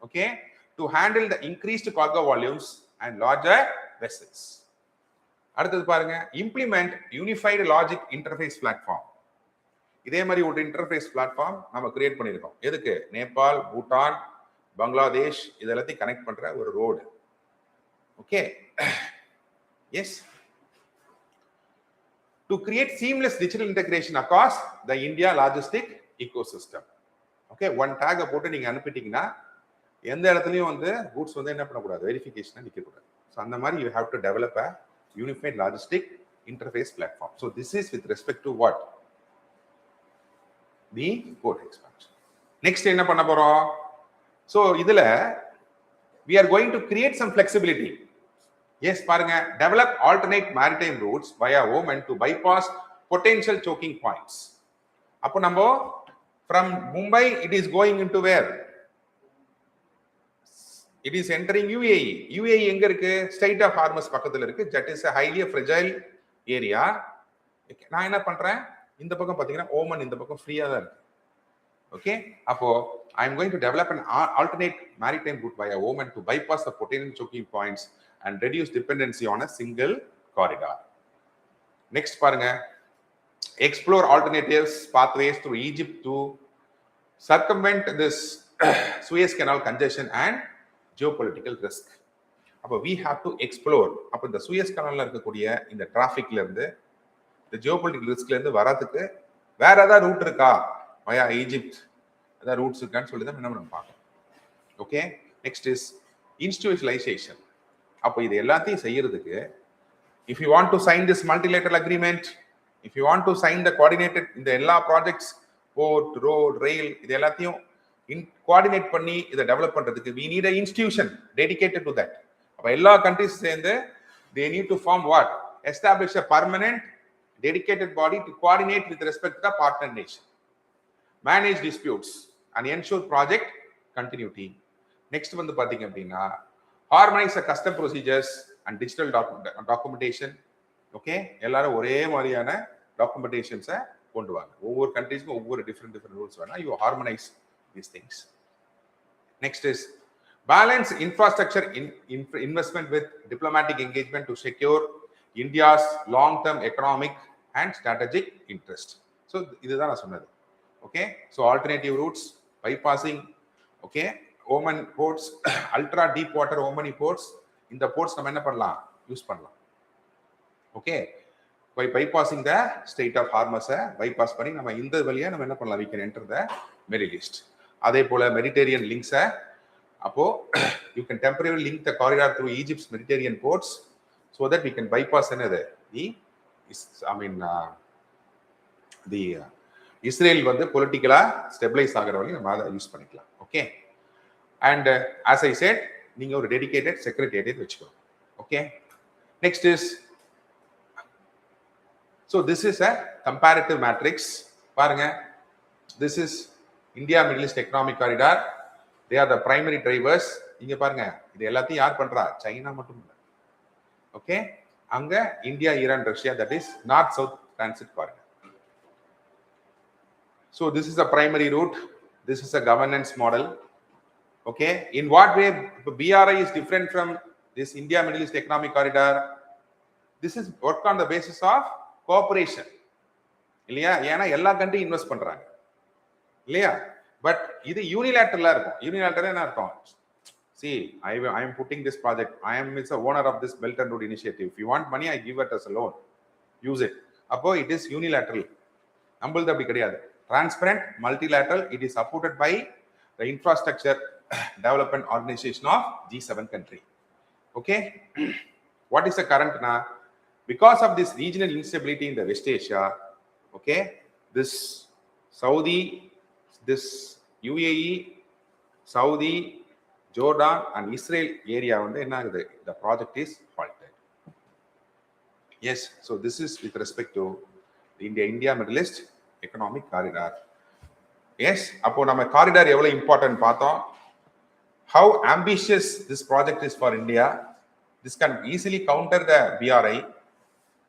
okay, to handle the increased cargo volumes and larger vessels. அடுத்தது பாருங்க, implement unified logic interface platform. இதே மாதிரி ஒரு interface platform நம்ம create பண்ணியிருக்கோம். எதுக்கு? நேபாள், பூட்டான், பங்களாதேஷ் இதெல்லாத்தையும் கனெக்ட் பண்ற ஒரு road. Okay, yes, to create seamless digital integration across the India logistic ecosystem. Okay, one டேகை போட்டு நீங்க அனுப்பிட்டீங்கன்னா எந்த இடத்துலையும் கூட்ஸ் என்ன பண்ணக்கூடாது, வெரிஃபிகேஷனை நிற்கக்கூடாது. ஸோ அந்த மாதிரி you have to develop a unified logistic interface platform. So this is with respect to what? The port expansion. Next என்ன பண்ண போறோம்? ஸோ இதுல we are going to create some flexibility. Yes பாருங்க, develop alternate maritime routes via Oman to bypass potential choking points. அப்போ நம்ம from Mumbai it is going into where? It is entering UAE. UAE எங்க இருக்கு? Strait of Hormuz பக்கத்துல இருக்கு. That is a highly fragile area. நான் என்ன பண்றேன், இந்த பக்கம் பாத்தீங்கன்னா ஓமன் இந்த பக்கம் ஃப்ரீயா தான் இருக்கு. ஓகே, அப்போ I am going to develop an alternate maritime route via Oman to bypass the potential choking points and reduce dependency on a single corridor. Next பாருங்க, explore alternatives pathways through Egypt to circumvent this Suez Canal congestion and geopolitical risk. அப்போ we have to explore. அப்போ இந்த Suez Canalல இருக்கக்கூடிய இந்த டிராஃபிக்ல இருந்து, இந்த geopolitical ரிஸ்க்ல இருந்து வரதுக்கு வேற ஏதாவது ரூட் இருக்கா, வயா ஈஜிப்ட் ஏதாவது ரூட்ஸ் இருக்கான்னு சொல்லி தான் நம்ம பார்க்கணும். Okay, next is institutionalisation. அப்போ இது எல்லாத்தையும் செய்யறதுக்கு if you want to sign this multilateral agreement, if you want to sign the coordinated, இந்த எல்லா ப்ராஜெக்ட்ஸ் போர்ட், ரோட், ரயில் இது எல்லாத்தையும் கோஆர்டினேட் பண்ணி இதை டெவலப் பண்றதுக்கு we need a institution dedicated to that. அப்போ எல்லா கண்ட்ரிஸ் சேர்ந்து they need to form what? Establish a permanent dedicated body to coordinate with respect to the partner nation, manage disputes and ensure project continuity. Next பாத்தீங்க அப்படின்னா harmonize the custom procedures and digital documentation. Okay, எல்லாரும் ஒரே மாதிரியான டாக்குமெண்டேஷன்ஸை கொண்டு வாங்க. ஒவ்வொரு கண்ட்ரீஸ்க்கும் ஒவ்வொரு different rules வேணா, you harmonise these things. Next is balance infrastructure investment with diplomatic engagement to secure India's long-term economic and strategic interest. So இதுதான் நான் சொன்னது. Okay, so alternative routes, bypassing, okay, Oman ports, ultra deep water Omani ports, இந்த ports நம்ம என்ன பண்ணலாம், use பண்ணலாம். Okay, by bypassing the Strait of Hormuz bypass பண்ணி நம்ம இந்த வழியா நம்ம என்ன பண்ணலாம், we can enter the Middle East. அதே போல மெடிட்டேரியன் லிங்க்ஸ், அப்போ you can temporarily link the corridor through Egypt's Mediterranean ports so that we can bypass the Israel பொலிட்டிக்கலா ஸ்டெபிளைஸ் ஆகிற வழி நம்ம அதை யூஸ் பண்ணிக்கலாம். Okay, and as I said, நீங்க ஒரு டெடிகேட்டட் செக்ரட்டரியேட் வச்சுக்கணும். Okay, next is, so this is a comparative matrix. பாருங்க, this is India Middle East Economic Corridor. They are the primary drivers. இங்க பாருங்க, இது எல்லாத்தையும் யார் பண்றா? சைனா மட்டும் இல்ல. ஓகே, அங்க India, Iran, Russia, that is north south transit corridor. So this is a primary route, this is a governance model. Okay, in what way BRI is different from this India Middle East Economic Corridor? This is work on the basis of cooperation. இல்லையா? ஏன்னா எல்லா country invest பண்றாங்க இல்லையா? But இது யூனிலேட்டரலா இருக்கும். Unilateral என்ன அர்த்தம்? See, I am putting this project, I am the owner of this Belt and Road initiative. If you want money, I give it as a loan, use it. அப்போ it is unilateral. நம்மளது அப்படி கிடையாது. Transparent, multilateral, it is supported by the infrastructure development organization of G7 country. Okay, what is the current now? Because of this regional instability in the West Asia, okay, this Saudi, this UAE, Saudi, Jordan and Israel area the project is halted. Yes, so this is with respect to the India Middle East Economic Corridor. Yes, அப்போ நம்ம corridor எவ்வளவு important பார்த்தோம். How ambitious this project is for India. This can easily counter the BRI.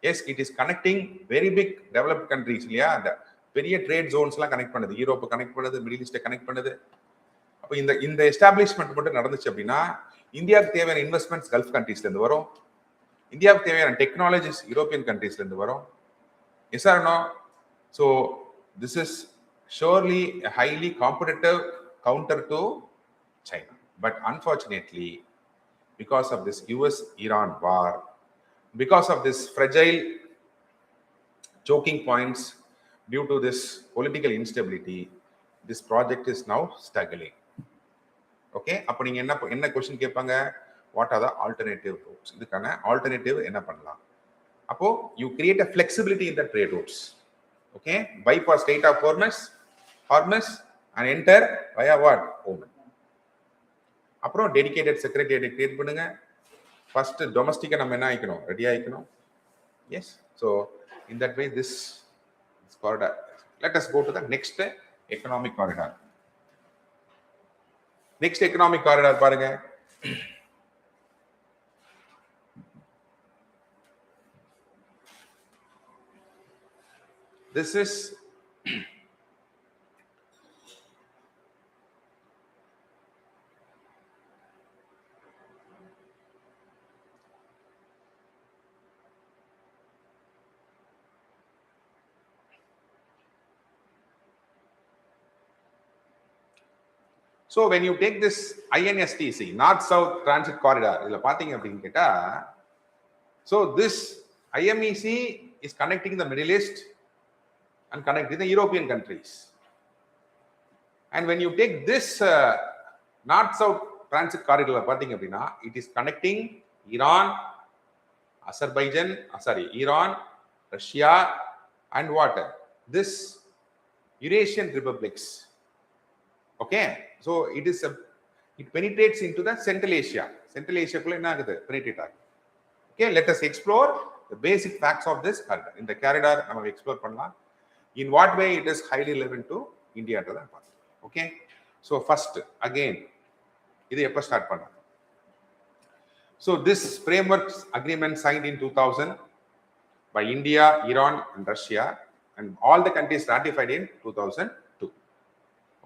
Yes, it is connecting very big developed countries இல்லையா, அந்த பெரிய trade ஜோன்ஸ்லாம் connect பண்ணுது, யூரோப்பை connect பண்ணுது, middle ஈஸ்ட்டை connect பண்ணுது. அப்போ இந்த எஸ்டாப்ளிஷ்மெண்ட் மட்டும் நடந்துச்சு அப்படின்னா இந்தியாவுக்கு தேவையான இன்வெஸ்ட்மெண்ட்ஸ் கல்ஃப் கண்ட்ரீஸ்லேருந்து வரும், இந்தியாவுக்கு தேவையான டெக்னாலஜிஸ் யூரோப்பியன் கண்ட்ரீஸ்லேருந்து வரும். Yes or no? So this is surely a highly competitive counter to China. But unfortunately, because of this US-Iran war, because of this fragile choking points, due to this political instability, this project is now struggling. Okay, அப்போ நீங்க என்ன question கேட்பாங்க, what are the alternative routes? இதுக்கான alternative என்ன பண்ணலாம்? அப்போ you create a flexibility in the trade routes. Okay, bypass Strait of Hormuz and enter via what? Oman. அப்புறம் dedicated secretariat create பண்ணுங்க. ஃபர்ஸ்ட் டொமஸ்டிக்கை நம்ம என்ன ஆயிக்கணும், ரெடி ஆயிக்கணும். Yes, so in that way this corridor. Let us go to the next economic corridor. Next economic corridor பாருங்க. This is so when you take this INSTC, North South Transit Corridor, இதுல பாத்தீங்க அப்படின்னு கேட்டா, so this IMEC is connecting the Middle East and connecting the European countries. And when you take this North South Transit Corridor பாத்தீங்க அப்படின்னா, it is connecting Iran, Iran, Russia and what? This Eurasian republics. Okay, so it penetrates into the Central Asia. Central Asia kulla enna agudhu, penetrate agudhu. Okay, let us explore the basic facts of this corridor. In the corridor nama explore pannalam, in what way it is highly relevant to India endradha paathu. Okay, so first again idu eppa start panna. So this framework agreement signed in 2000 by India, Iran and Russia, and all the countries ratified in 2002.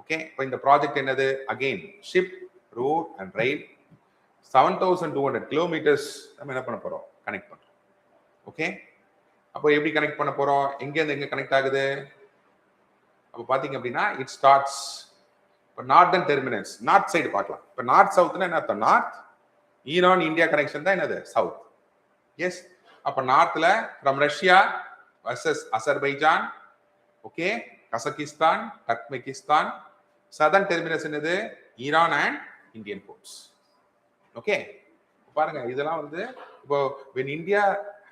Okay, இப்போ இந்த project என்னது, again ship, road and rail 7200 kilometres நம்ம என்ன பண்ண போறோம், connect பண்றோம். Okay, அப்போ எப்படி கனெக்ட் பண்ண போறோம், எங்க இருந்து எங்க கனெக்ட் ஆகுது? அப்போ பாத்தீங்க அப்படின்னா இட் ஸ்டார்ட்ஸ் இப்போ நார்தர்ன் டெர்மினஸ், நார்த் சைடு பார்க்கலாம். இப்போ நார்த் சவுத்னா என்ன அர்த்தம், நார்த் ஈரான் இந்தியா கனெக்ஷன் தான் என்னது, சவுத். எஸ், அப்போ நார்த்ல from Russia versus Azerbaijan, okay, Kazakhstan, Turkmenistan. Southern terminus என்னது, Iran and Indian ports. Okay, பாருங்க இதெல்லாம் வந்து இப்போ when India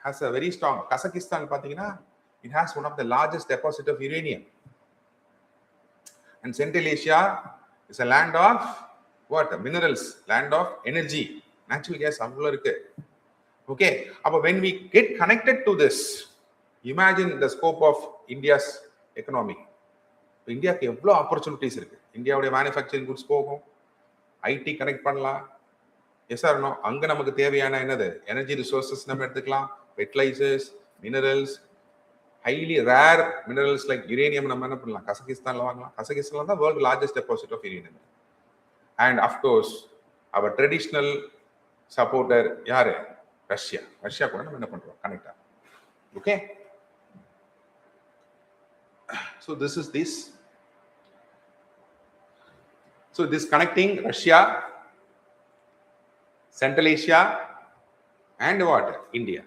has a very strong, Kazakhstan பாத்தீங்கன்னா it has one of the largest deposit of uranium, and Central Asia is a land of what, minerals, land of energy, natural gas அவ்வளவு இருக்கு. Okay, அப்போ when we get connected to this, imagine the scope of India's economy. இந்தியாவுக்கு எவ்வளோ opportunities இருக்கு. இந்தியாவுடைய manufacturing goods போகும், IT connect பண்ணலாம். Yes or no? அங்க நமக்கு தேவையான என்னது, எனர்ஜி ரிசோர்சஸ் நம்ம எடுத்துக்கலாம், fertilisers, minerals, highly rare minerals like uranium நம்ம என்ன பண்ணலாம், கசகிஸ்தான்ல வாங்கலாம். கசகிஸ்தான் தான் world largest deposit of uranium. And of course our traditional supporter யாரு, ரஷ்யா. ரஷ்யா கூட நம்ம என்ன பண்றோம், கனெக்ட் ஆகும். Okay, so this is this. So this connecting Russia, Central Asia and what, India.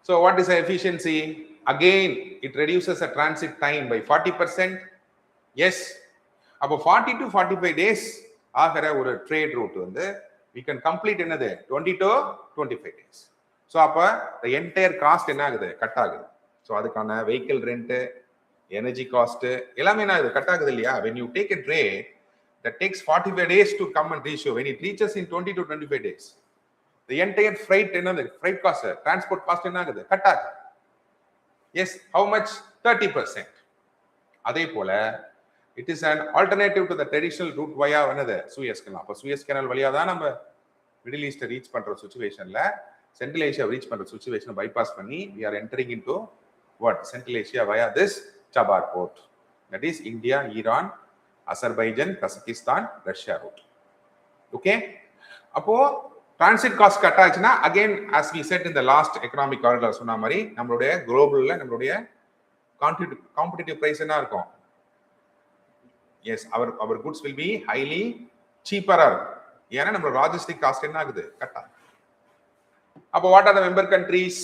So what is the efficiency? Again it reduces the transit time by 40%. Yes, அப்போ 40 to 45 days ஆகிற ஒரு trade root வந்து we can complete என்னது 20 to 25 days. So அப்போ the entire cost என்ன ஆகுது, cut ஆகுது. So அதுக்கான வெஹிக்கிள் ரெண்ட்டு, எனர்ஜி காஸ்ட் எல்லாமே என்ன ஆகுது, கட் ஆகுது இல்லையா? when you take a train that takes 45 days to come and reach you, when it reaches in 20 to 25 days, the entire freight என்னது, freight cost, transport cost என்ன ஆகுது, cut ஆகுது. Yes, how much? 30%. அதே போல it is an alternative to the traditional route via another Suez Canal. அப்போ Suez Canal வழியா தான் நம்ம மிடில் ஈஸ்ட் ரீச் பண்ற சிச்சுவேஷன்ல சென்ட்ரல் ஏசியா ரீச் பண்ற சிச்சுவேஷனை பைபாஸ் பண்ணி we are entering into what Central Asia via this Chabar port, that is India, Iran, Azerbaijan, Kazakhstan, Russia route. Okay, அப்போ transit cost cut ஆச்சுன்னா again as we said in the last economic corridor சொன்ன மாதிரி நம்மளுடைய குளோபல்ல நம்மளுடைய competitive price என்ன இருக்கும்? Yes, our goods will be highly cheaper. ஏன்னா நம்ம லாஜிஸ்டிக் காஸ்ட் என்ன ஆகுது? கட் ஆகுது. அப்போ what are the member countries?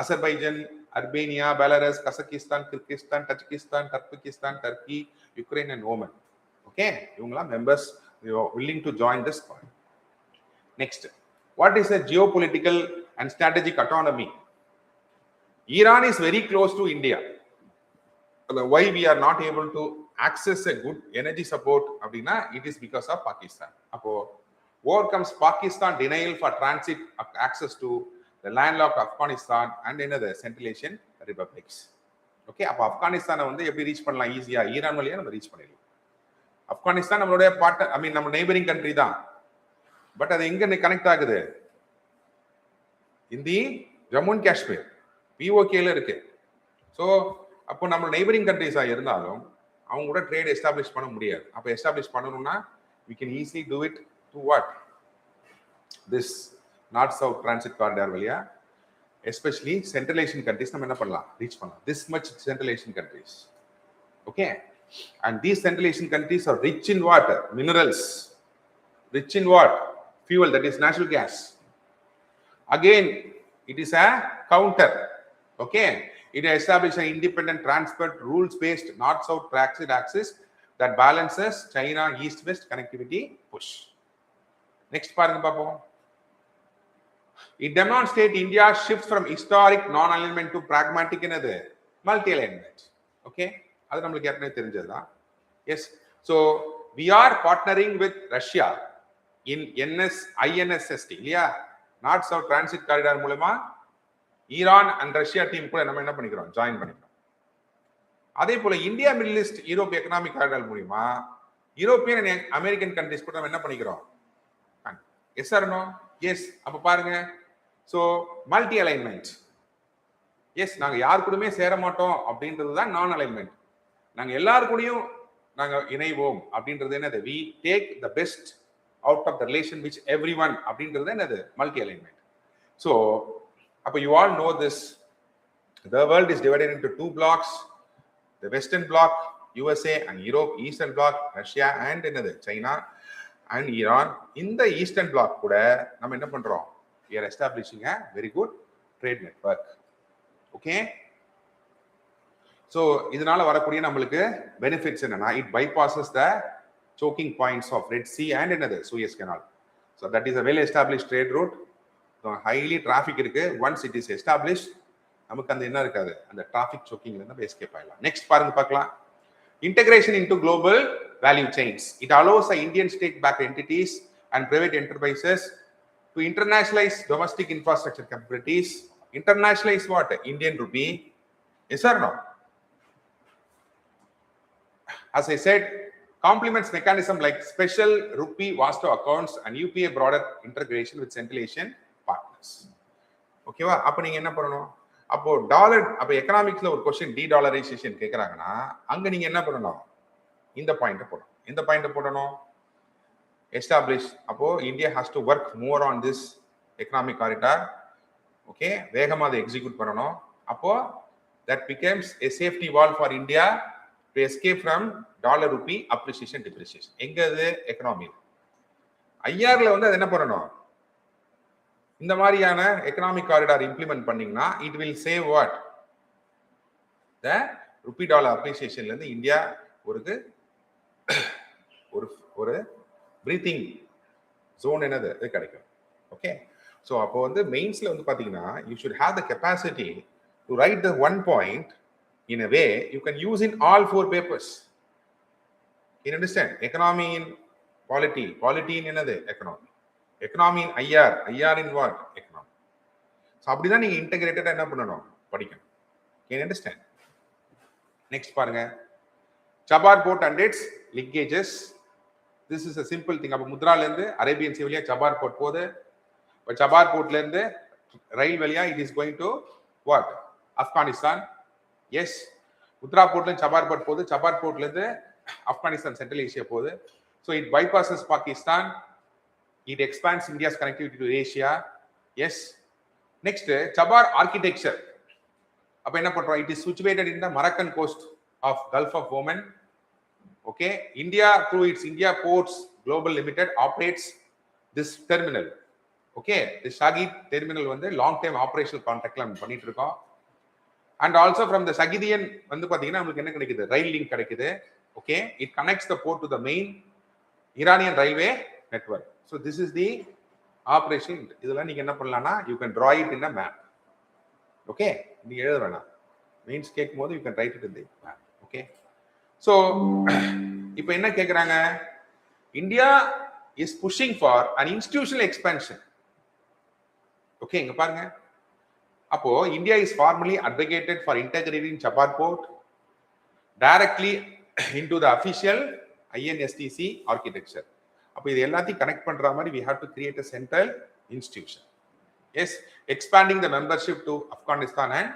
Azerbaijan, Armenia, Belarus, Kazakhstan, Kyrgyzstan, Tajikistan, Turkmenistan, Turkey, Ukraine and Oman. Okay, இவங்கலாம் members willing to join this point. Next, what is a geopolitical and strategic autonomy? Iran is very close to India. Why we are not able to access a good energy support அப்படின்னா it is because of Pakistan. அப்போ overcomes Pakistan denial for transit access to the landlocked Afghanistan and another Central Asian republics. Okay, அப்போ ஆப்கானிஸ்தானை வந்து எப்படி reach பண்ணலாம்? ஈஸியா Iran வழியா நம்ம ரீச் பண்ணிடலாம். ஆப்கானிஸ்தான் நம்மளுடைய பார்ட்னர், ஐ மீன் நம்ம நெய்பரிங் கண்ட்ரி தான். பட் அது எங்க கனெக்ட் ஆகுது? இந்தி ஜம்மு அண்ட் காஷ்மீர் பிஓகேல இருக்கு. ஸோ அப்போ நம்ம நெய்பரிங் கண்ட்ரிஸா இருந்தாலும் அவங்க கூட ட்ரேட் எஸ்டாப்ளிஷ் பண்ண முடியாது. அப்போ எஸ்டாப்ளிஷ் பண்ணணும்னா we can easily do it to what? This north south transit corridor வழியா, especially Central Asian countries நம்ம என்ன பண்ணலாம்? ரீச் பண்ணலாம். This much Central Asian countries. Okay, and these Central Asian countries are rich in water, minerals, rich in what? Fuel, that is natural gas. Again, it is a counter. Okay, it establishes an independent transport rules-based north-south transit axis that balances China east-west connectivity push. Next பாருங்க பாப்போம். It demonstrates India's shift from historic non-alignment to pragmatic another multi-alignment. Okay, அது நம்மளுக்கு ஏற்கனவே தெரிஞ்சதுதான். Yes, so we are partnering with Russia in INSST இல்லையா, north south transit corridor மூலமா Iran and Russia team கூட நம்ம என்ன பண்ணிக்கிறோம்? ஜாயின் பண்ணிக்கிறோம். அதே போல India Middle East Europe economic corridor மூலமா யூரோப்பியன் அண்ட் அமெரிக்கன் கண்ட்ரிஸ் கூட நம்ம என்ன பண்ணிக்கிறோம்? Yes or no? எஸ். அப்ப பாருங்க, ஸோ மல்டி அலைன்மெண்ட். எஸ், நாங்க யாரு கூடமே சேர மாட்டோம் அப்படின்றது தான் நான் அலைன்மெண்ட். நாங்க எல்லாரு கூடயும் நாங்க இணைவோம் அப்படின்றது என்னது? we take the best out of the relation which everyone அப்படின்றது என்னது? Multi alignment. ஸோ அப்போ you all know this, the world is divided into two blocks, the western bloc USA and Europe, eastern bloc Russia and என்னது? China and Iran. இந்த eastern black கூட நம்ம என்ன பண்றோம்? we are establishing a very good trade network. Okay, so இதனால வரக்கூடிய நம்மளுக்கு benefits என்னன்னா, it bypasses the choking points of Red Sea and another Suez Canal. So that is a well established trade route. So highly traffic இருக்கு. Once it is established, நமக்கு அந்த என்ன இருக்காது? அந்த traffic choking ல இருந்து எஸ்கேப் ஆயிடலாம். நெக்ஸ்ட் பாருங்க பார்க்கலாம். Integration into global value chains. It allows the Indian state-backed entities and private enterprises to internationalize domestic infrastructure capabilities. Internationalize what? Indian rupee. Yes or no? As I said, complements mechanism like special rupee vasto accounts and UPA broader integration with Central Asian partners. ஓகேவா? அப்ப நீங்க என்ன பண்ணணும்? அப்போ dollar, அப்ப எக்கனாமிக்ஸ்ல ஒரு question D dollarisation கேக்குறாங்கன்னா அங்க நீங்க என்ன பண்ணணும்? இந்த பாயிண்ட போடணும். இந்த பாயிண்ட போடணும். எஸ்டாப்லிஷ். அப்போ India has to work more on this economic corridor. Okay, வேகமா அதை எக்ஸிக்யூட் பண்ணணும். அப்போ that becomes a safety wall for India to escape from dollar rupee appreciation depreciation. எங்க அது? எக்கனாமி. ஐஆர்ல வந்து அது என்ன பண்ணணும்? இந்த மாதிரியான எக்கனாமிக் காரிடார் இம்ப்ளிமெண்ட் பண்ணீங்கன்னா it will save what? the rupee dollar appreciationல இருந்து இந்தியா ஒரு பிரீத்திங் ஜோன் என்னது அது கிடைக்கும். ஓகே, ஸோ அப்போ வந்து மெயின்ஸ்ல வந்து பாத்தீங்கன்னா you should have the capacity to write the one point in a way you can use in all four papers. You understand? Economy in polity, polity in another economy, economy in IR, IR in what? Economy. So அப்படிதான் நீங்க இன்டகிரேட்டடா என்ன பண்ணணும்? படிக்கணும். Can you understand? Next பாருங்க. Chabar port and its linkages. This is a simple thing. அப்ப முத்ரால இருந்து Arabian sea வழியா Chabar port போகுது. இப்ப Chabar portல இருந்து ரயில் வழியா it is going to what? Afghanistan. Yes. Mudra போர்ட்ல Chabar port போகுது. Chabar portல இருந்து Afghanistan, Central Asia போகுது. So it bypasses Pakistan. It expands India's connectivity to Asia. Yes. Next, Chabar architecture. அப்ப என்ன பண்றோம்? It is situated in the Moroccan coast of Gulf of Oman. Okay, India through its India Ports Global Limited operates this terminal. Okay, the Shagid terminal வந்து long term operational contractல நம்ம பண்ணிட்டு இருக்கோம். And also from the Shagidian வந்து பாத்தீங்கன்னா நமக்கு என்ன கிடைக்குது? Rail link கிடைக்குது. Okay, it connects the port to the main Iranian railway network. So this is the operation. இதெல்லாம் நீங்க என்ன பண்ணலாம்னா you can draw it in a map. Okay, நீங்க எழுத வேணாம். Means கேட்கும்போது you can write it in the map. Okay. So இப்போ என்ன கேக்குறாங்க? India is pushing for an institutional expansion. Okay, இங்க பாருங்க. அப்போ India is formally advocated for integrating Chabar port directly into the official INSTC architecture. அப்போ இது எல்லாத்தையும் connect பண்ற மாதிரி we have to create a central institution. Yes, expanding the membership to Afghanistan and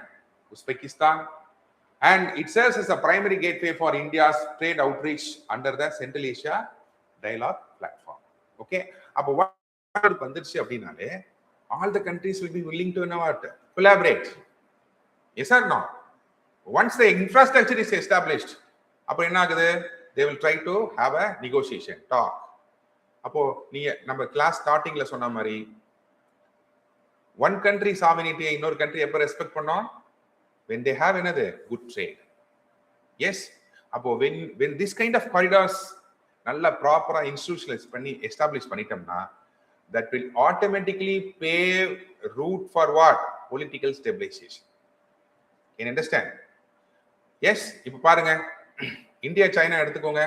Uzbekistan. And it serves as a primary gateway for India's trade outreach under the Central Asia Dialogue Platform. Okay, அப்போ what வந்துருச்சு அப்படினாலே all the countries will be willing to collaborate. Yes or no? Once the infrastructure is established, அப்போ என்ன ஆகுது? They will try to have a negotiation, talk. அப்போ நீங்க நம்ம class ஸ்டார்டிங்ல சொன்ன மாதிரி one country sovereignty இன்னொரு country எப்ப ரெஸ்பெக்ட் பண்ணோம்? When they have another good trade. Yes, அப்போ when this kind of corridors நல்ல ப்ராப்பரா இன்ஸ்டிடியூஷனலைஸ் பண்ணி எஸ்டாப்ளிஷ் பண்ணிட்டோம்னா that will automatically pave route for what? Political stabilization. Can you understand? Yes, இப்போ பாருங்க இந்தியா சைனா எடுத்துக்கோங்க.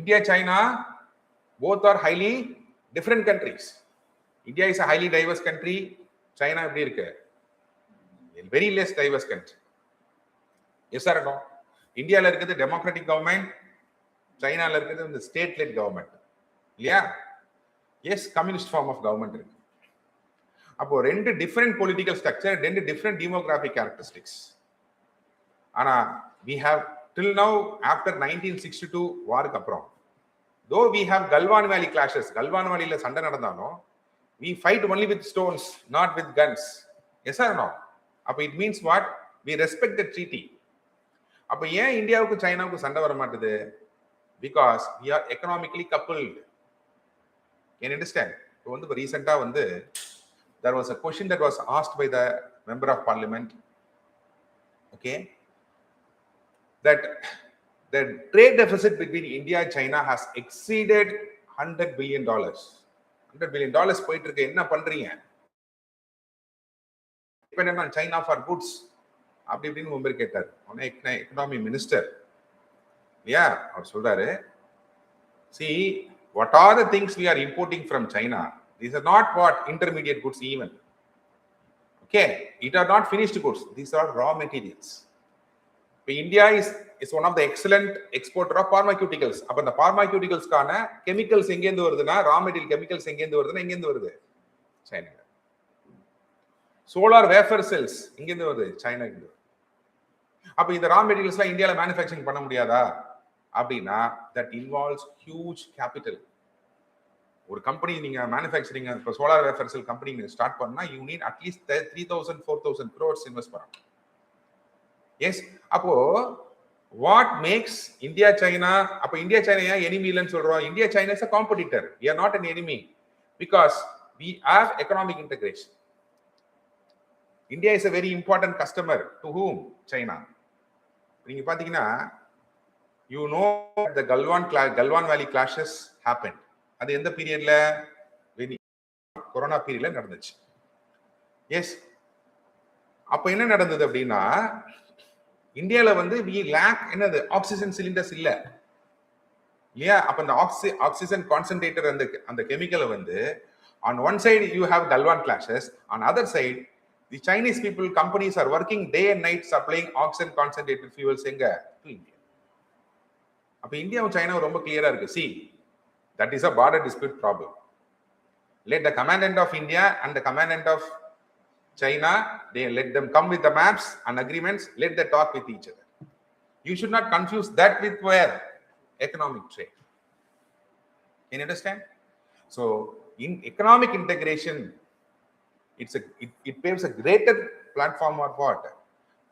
India China both are highly different countries. India is a highly diverse country. China எப்படி இருக்கு? Very less diverse country. Yes or no? இந்தியால இருக்குது democratic government, சைனால இருக்குது இந்த state led government. இல்லையா? Yes, communist form of government இருக்கு. அப்போ ரெண்டு different political structure, ரெண்டு different demographic characteristics. ஆனா we have till now after 1962 வாருக்கு அப்புறம் though we have Galwan Valley clashes, Galwan Valleyல சண்டை நடந்தாலும் we fight only with stones, not with guns. Yes or no? அப்ப it means what? We respect the treaty. அப்ப ஏன் இந்தியாவுக்கு சைனாவுக்கு சண்டை வர மாட்டேது? Because we are economically coupled. Can you understand? இப்போ வந்து ரீசெண்டா வந்து there was a question that was asked by the member of parliament, okay, that the trade deficit between India and China has exceeded $100 billion. $100 billion போயிட்டு இருக்கு. என்ன பண்றீங்க? Dependent on China for goods. அப்படி இப்படின்னு மும்பை கேட்டார். எக்கனாமி மினிஸ்டர் இல்லையா அவர் சொல்றாரு, see what are the things we are importing from China? These are not what intermediate goods even. Okay, it are not finished goods. These are raw materials. India is one of the excellent exporter of pharmaceuticals. அப்ப அந்த pharmaceuticalsக்கான chemicals எங்க இருந்து வருதுன்னா raw material chemicals எங்க இருந்து வருதுன்னா எங்க இருந்து வருது? சைனா. சோலார் வேஃபர் செல்ஸ் எங்க இருந்து வருது? சைனா இருந்து. அப்ப இந்த ரா மெட்டீரியல்ஸ்லாம் இந்தியால மேனுஃபேக்சரிங் பண்ண முடியாதா அப்படின்னா that involves huge capital. ஒரு கம்பெனி நீங்க மேனுஃபேக்சரிங் இப்போ சோலார் வேஃபர் செல் கம்பெனி நீங்க ஸ்டார்ட் பண்ணா you need at least 3,000-4,000 crores invest பண்ணணும். எஸ், அப்போ வாட் மேக்ஸ் இந்தியா சைனா, அப்போ இந்தியா சைனா ஏன் எனிமி இல்லைன்னு சொல்றோம்? India China is a competitor. We are not an enemy because we have economic integration. India is a very important customer to whom? China. நீங்க பாத்தீங்கன்னா you know the Galwan Valley clashes happened. அது எந்த பீரியட்ல? Corona பீரியட்ல நடந்துச்சு. S, அப்ப என்ன நடந்தது அப்படின்னா இந்தியால வந்து we lack என்னது ஆக்சிஜன் சிலிண்டர்ஸ் இல்ல இல்லையா? அப்ப அந்த ஆக்சிஜன் கான்சென்ட்ரேட்டர் அந்த கெமிக்கலை வந்து on one side you have Galwan clashes, on other side the Chinese people companies are working day and night supplying oxygen concentrated fuels எங்க? To India. அப்ப இந்தியாவும் சைனாவும் ரொம்ப கிளியரா இருக்கு. See, that is a border dispute problem. Let the commandant of India and the commandant of China, they let them come with the maps and agreements, let them talk with each other. You should not confuse that with where economic trade. Can you understand? So in economic integration, it paves a greater platform for what?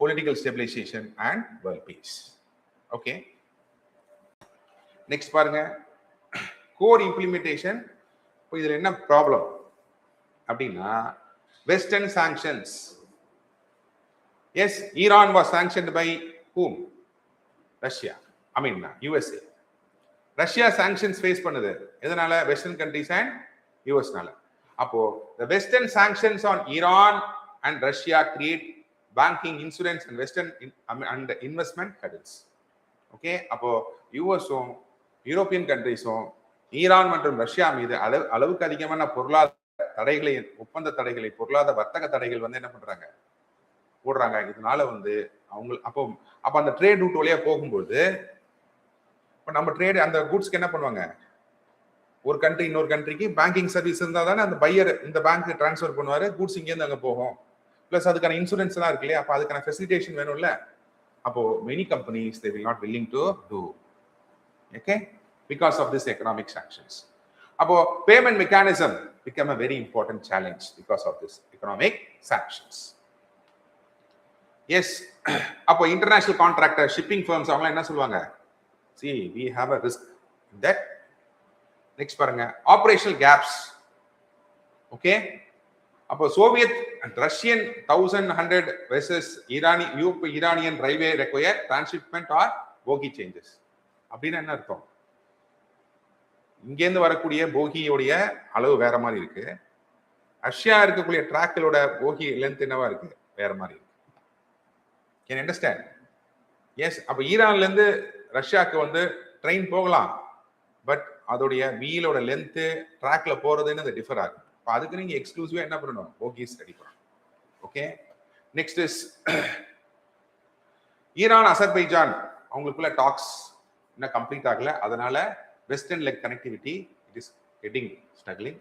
Political stabilization and world peace. Okay. Next பாருங்க, core implementation. இப்போ இதுல என்ன problem அப்படின்னா, Western sanctions. Yes, Iran was sanctioned by whom? Russia. I mean, USA. Russia sanctions face பண்ணுது எதனால? Western countries and US நால. அப்போ the Western sanctions on Iran and Russia create banking, insurance and Western and investment hurdles. Okay, அப்போ யூஎஸும் European கண்ட்ரிஸும் Iran மற்றும் Russia மீது அளவுக்கு அதிகமான பொருளாதார தடைகளை, ஒப்பந்த தடைகளை, பொருளாதார வர்த்தக தடைகள் வந்து என்ன பண்றாங்க, போடுறாங்க. இதனால வந்து அவங்க அப்போ அந்த ட்ரேட் ரூட் வழியா போகும்போது இப்போ நம்ம ட்ரேட் அந்த குட்ஸ்க்கு என்ன பண்ணுவாங்க, ஒரு கண்ட்ரி இன்னொரு கண்ட்ரிக்கு பேங்கிங் சர்வீஸ் இருந்தால் தானே அந்த பையர் இந்த பேங்க் டிரான்ஸ்ஃபர் பண்ணுவாரு, குட்ஸ் இங்கேருந்து அங்கே போகும். பிளஸ் அதுக்கான இன்சூரன்ஸ் எல்லாம் இருக்கு இல்லையா, அப்போ அதுக்கான ஃபெசிலிட்டேஷன் வேணும்ல. அப்போ many companies they will not willing to do, okay, because of this economic sanctions. அப்போ payment mechanism become a very important challenge because of this economic sanctions. Yes, அப்போ international contractor shipping firms அவங்க என்ன சொல்லுவாங்க, see we have a risk in that. Next பாருங்க, operational gaps. Okay, அப்போ Soviet and Russian 1100 versus Iranian railway require transshipment or bogie changes. அப்படின்னா என்ன அர்த்தம்? இங்கேருந்து வரக்கூடிய போகியோடைய அளவு வேற மாதிரி இருக்கு, ரஷ்யா இருக்கக்கூடிய டிராக்களோட போகி லென்த் என்னவா இருக்கு, வேற மாதிரி இருக்கு. Can understand? எஸ், அப்ப ஈரான்ல இருந்து ரஷ்யாவுக்கு வந்து ட்ரெயின் போகலாம், பட் அதோடைய வீலோட லென்த் ட்ராக்ல போறதுன்னு டிஃபர் ஆகும். அதுக்கு நீங்க எக்ஸ்க்ளூசிவா என்ன பண்ணணும், போகிஸ் ரெடி பண்ணணும். Okay, next is Iran Azerbaijan அவங்களுக்குள்ள டாக்ஸ் இன்னும் கம்ப்ளீட் ஆகல, அதனால western leg connectivity it is getting struggling.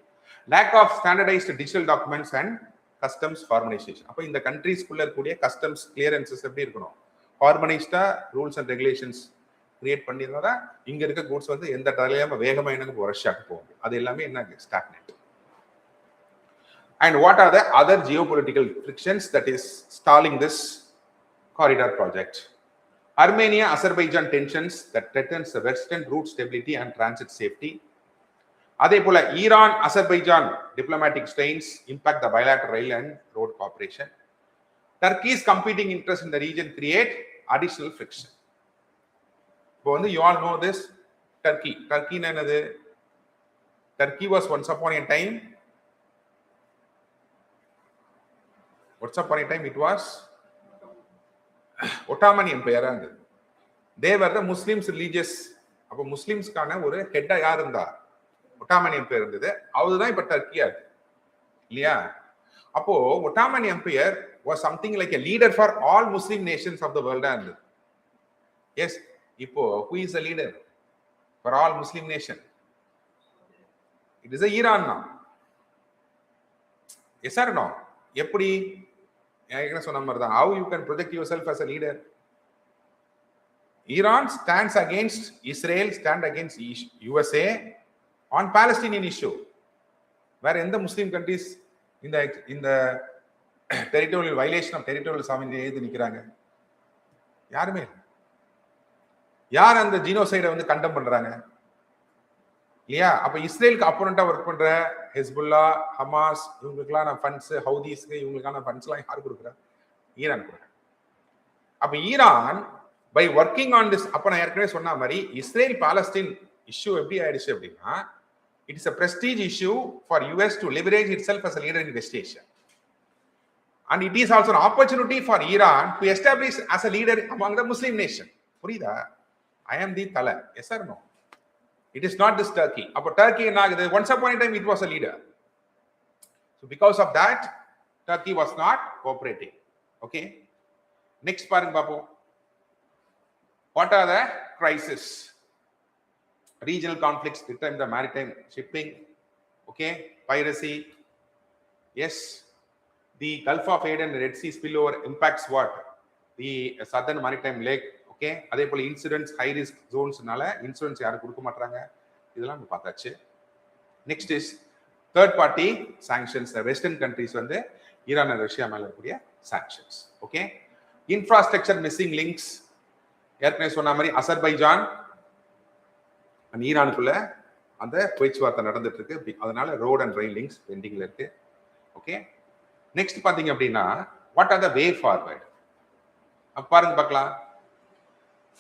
Lack of standardised digital documents and customs harmonisation. அப்போ இந்த கண்ட்ரீஸ்குள்ள இருக்கக்கூடிய கஸ்டம்ஸ் கிளியரன்சஸ் எப்படி இருக்கணும், ஹார்மனைஸ்டா ரூல்ஸ் அண்ட் ரெகுலேஷன்ஸ் கிரியேட் பண்ணியிருந்தா தான் இங்க இருக்க கூட்ஸ் வந்து எந்த தலையாம வேகமா எனக்கு ரஷ்யாவுக்கு போகும். அது எல்லாமே என்ன, stagnate. And what are the other geopolitical frictions that is stalling this corridor project? Armenia Azerbaijan tensions that threatens the western route stability and transit safety. அதே போல Iran Azerbaijan diplomatic strains impact the bilateral rail and road cooperation. Turkey's competing interests in the region create additional friction. இப்போ வந்து you all know this, Turkey என்னது, Turkey was once upon a time it was Ottoman Empire. They were the Muslims religious. அப்போ முஸ்லிம்ஸ்க்கான ஒரு ஹெட்டா யார் இருந்தா, Ottoman empire இருந்தது. அதுதான் இப்ப டர்க்கியா இருக்கு இல்லையா. அப்போ Ottoman empire was something like a leader for all Muslim nations of the வேர்ல்டா இருந்தது. எஸ், இப்போ who is the leader for all Muslim nation? It is Iran now. Yes or no? எப்படி சொன்ன மாதிரி தான், how you can project yourself as a leader? Iran stands against Israel, stand against USA on Palestinian issue. வேற எந்த முஸ்லிம் countries இந்த territorial violation of territorial சாமியை எழுதி நிக்கிறாங்க? யாருமே. யார் அந்த ஜீனோசைடை வந்து கண்டம் பண்றாங்க இல்லையா? அப்ப இஸ்ரேலுக்கு அப்போனண்டா ஒர்க் பண்ற ஹெஸ்புல்லா, ஹமாஸ், இவங்களுக்கெல்லாம் ஃபண்ட்ஸ், ஹவுதீஸ்க்கு இவங்களுக்கான ஃபண்ட்ஸ் எல்லாம் யார் கொடுக்குறா? ஈரான் கொடுக்குறாங்க. அப்ப Iran by working on this, அப்ப நான் ஏற்கனவே சொன்ன மாதிரி இஸ்ரேல் பாலஸ்தீன் இஷ்யூ எப்படி ஆயிடுச்சு அப்படின்னா, it is a prestige issue for US to leverage itself as a leader in West Asia, and it is also an opportunity for Iran to establish as a leader among the Muslim nation. புரியுதா? I am the thala. Yes or no? It is not this Turkey. அப்போ Turkey என்ன ஆகுது? Once upon a time it was a leader. So because of that, Turkey was not cooperating. Okay. Next பாருங்க பாப்போம். What are the crises? Regional conflicts determine the maritime shipping. Okay, piracy. Yes, the Gulf of Aden and Red Sea spillover impacts what? The southern maritime lake. Okay, அதே போல incidents high risk zonesனால insurance யாரும் கொடுக்க மாட்டாங்க. இதெல்லாம் பார்த்தாச்சு. Next is third party sanctions. The western countries வந்து Iran and Russia மேல இருக்கக்கூடிய sanctions. Okay, infrastructure missing links. ஏற்கனவே சொன்ன மாதிரி அசர்பைஜான் and ஈரானுக்குள்ள அந்த பேச்சுவார்த்தை நடந்துட்டு இருக்கு. அதனால ரோட் அண்ட் ரயில் லிங்க்ஸ் பெண்டிங்ல இருக்கு. ஓகே, நெக்ஸ்ட் பாத்தீங்க அப்படின்னா what are the way forward பாருங்க பார்க்கலாம்.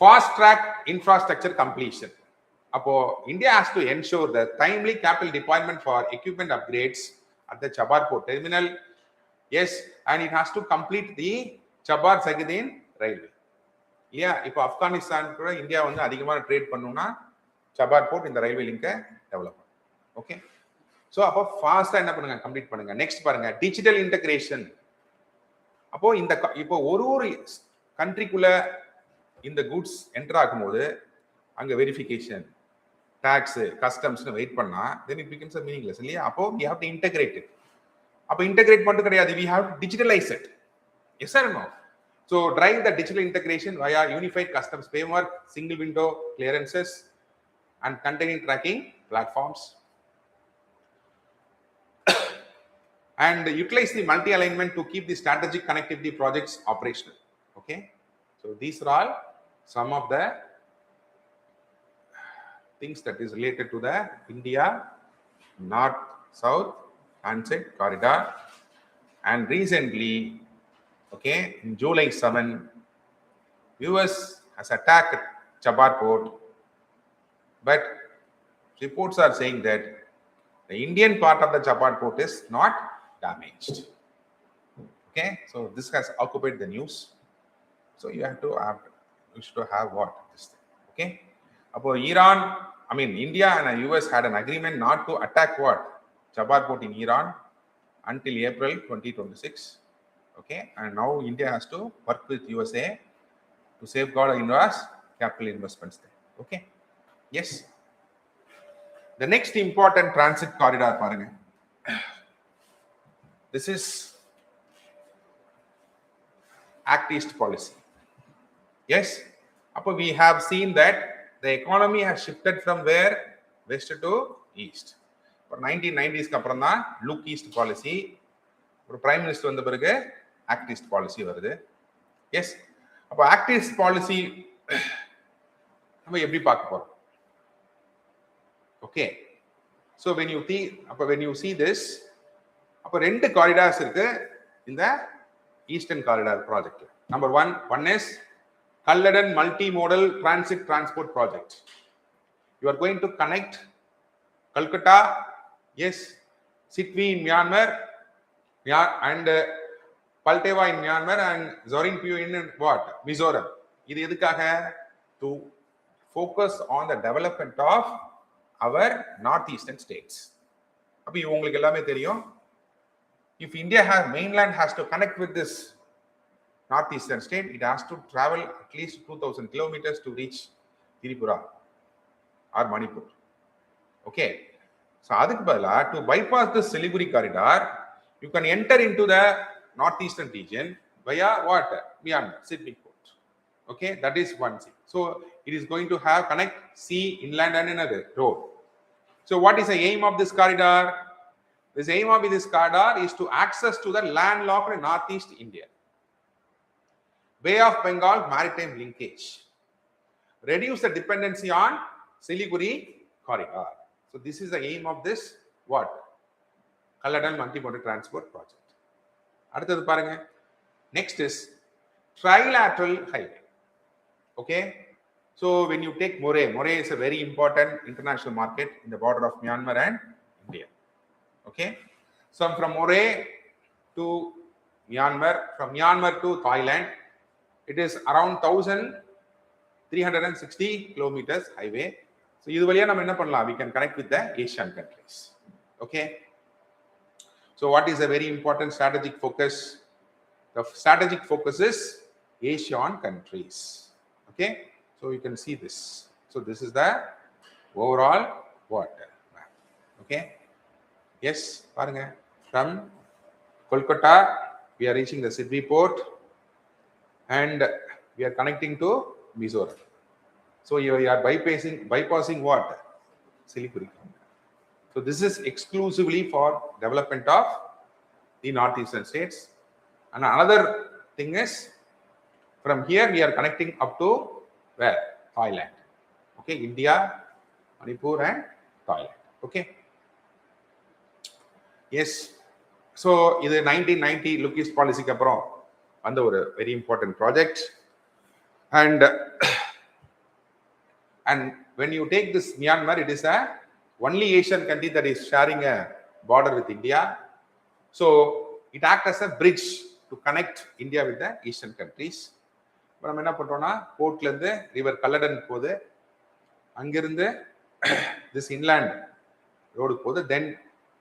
Fast track infrastructure completion. அப்போ India has to ensure the timely capital deployment for equipment upgrades at the Chabahar port terminal. Yes, and it has to complete the Chabahar Zahedan railway. இல்லையா, இப்போ Afghanistan கூட India வந்து அதிகமாக trade பண்ணணும்னா Chabahar port இந்த railway லிங்கை develop பண்ணும். Okay, so அப்போ ஃபாஸ்டா என்ன பண்ணுங்க, கம்ப்ளீட் பண்ணுங்க. நெக்ஸ்ட் பாருங்க, டிஜிட்டல் இன்டகிரேஷன். அப்போ இந்த இப்போ ஒரு கண்ட்ரிக்குள்ள இந்த குட்ஸ் என்டர் ஆகும்போது அங்க வெரிஃபிகேஷன், டாக்ஸ், கஸ்டம்ஸ்னு வெயிட் பண்ணா தென் இட் பிகம்ஸ் மீனிங்லெஸ் இல்லையா. அப்போ we have to integrate it. அப்போ இன்டகிரேட் மட்டும் கிடையாது, we have to digitalise it. Yes or no? So drive the digital integration via unified customs framework, single window clearances, and container tracking platforms, and utilize the multi-alignment to keep the strategic connectivity projects operational. Okay, so these are all some of the things that is related to the India North-South transit corridor. And recently, okay, in July 7, US has attacked Chabad port, but reports are saying that the Indian part of the Chabad port is not damaged. Okay, so this has occupied the news. So you should have what? This thing. Okay, about Iran, India and US had an agreement not to attack what? Chabad port in Iran until April 2026. Okay, and now India has to work with USA to safeguard India's capital investments there. Okay, yes. The next important transit corridor, paranga. This is Act East policy. Yes, upon we have seen that the economy has shifted from where? West to east. For 1990s க்கு அப்புறம் தான் Look East policy ஒரு prime minister வந்த பிறகு act east policy வருது. Yes, அப்போ act east policy நம்ம எப்படி பார்க்க போறோம்? Okay, so when you see this, அப்போ ரெண்டு காரிடார்ஸ் இருக்கு இந்த eastern corridor project. Number one is Kaladan multi modal transit transport project. You are going to connect Calcutta, yes, Sittwe in Myanmar and Palteva in Myanmar and Zorinpyu in what? Mizoram. இது எதுக்காக? To focus on the development of our northeastern states. அப்போ உங்களுக்கு எல்லாமே தெரியும், if India mainland has to connect with this northeastern state, it has to travel at least 2000 kilometers to reach Tripura or Manipur. Okay, so அதுக்கு பதிலா to bypass the Siliguri corridor, you can enter into the northeastern region via what? Myanmar, Sydney port. Okay, that is one thing. So it is going to have connect sea, inland and another road. So what is the aim of this corridor? The aim of this corridor is to access to the landlocked northeast India, Bay of Bengal maritime linkage, reduce the dependency on Siliguri corridor. So this is the aim of this what? Kalladan multi-modal transport project. அடுத்தது பாருங்க, next is trilateral highway. Okay, so when you take Moreh is a very important international market in the border of Myanmar and India. Okay, so from Moreh to Myanmar, from Myanmar to Thailand, it is around 1360 kilometers highway. So இது வழியா நம்ம என்ன பண்ணலாம்? We can connect with the Asian countries. Okay, so what is a very important strategic focus? The strategic focus is Asian countries. Okay, so you can see this. So this is the overall what map. Okay, yes, பாருங்க, from Kolkata we are reaching the Sydney port and we are connecting to Mizoram. So you are bypassing what? Siliguri. So this is exclusively for development of the northeastern states. And another thing is, from here we are connecting up to where? Thailand. Okay, India, Manipur and Thailand. Okay, yes. So இது 1990 Lukis பாலிசிக்கு அப்புறம் அந்த ஒரு very important project. And when you take this Myanmar, it is a only Asian country that is sharing a border with India. So it acts as a bridge to connect India with the Asian countries. நம்ம என்ன பண்றோம்னா, போர்ட்ல இருந்து river கல்லடன் போகுது, அங்கிருந்து this inland road போகுது, then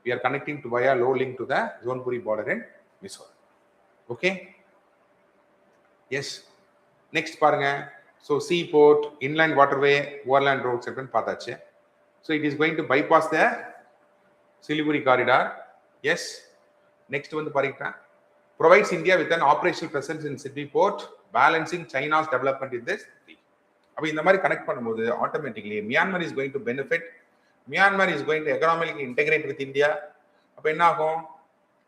we are connecting to via low link to the Zonpuri border in Mizoram. Okay, yes. Next பாருங்க, so seaport, inland waterway, overland roads எப்படின்னு பார்த்தாச்சு. So it is going to bypass the Siliguri corridor. Yes. Next வந்து பாருங்க, provides India with an operational presence in Sydney port, balancing China's development in this region. அப்ப இந்த மாதிரி connect பண்ணும்போது automatically Myanmar is going to benefit. Myanmar is going to economically integrate with India. அப்ப என்ன ஆகும்?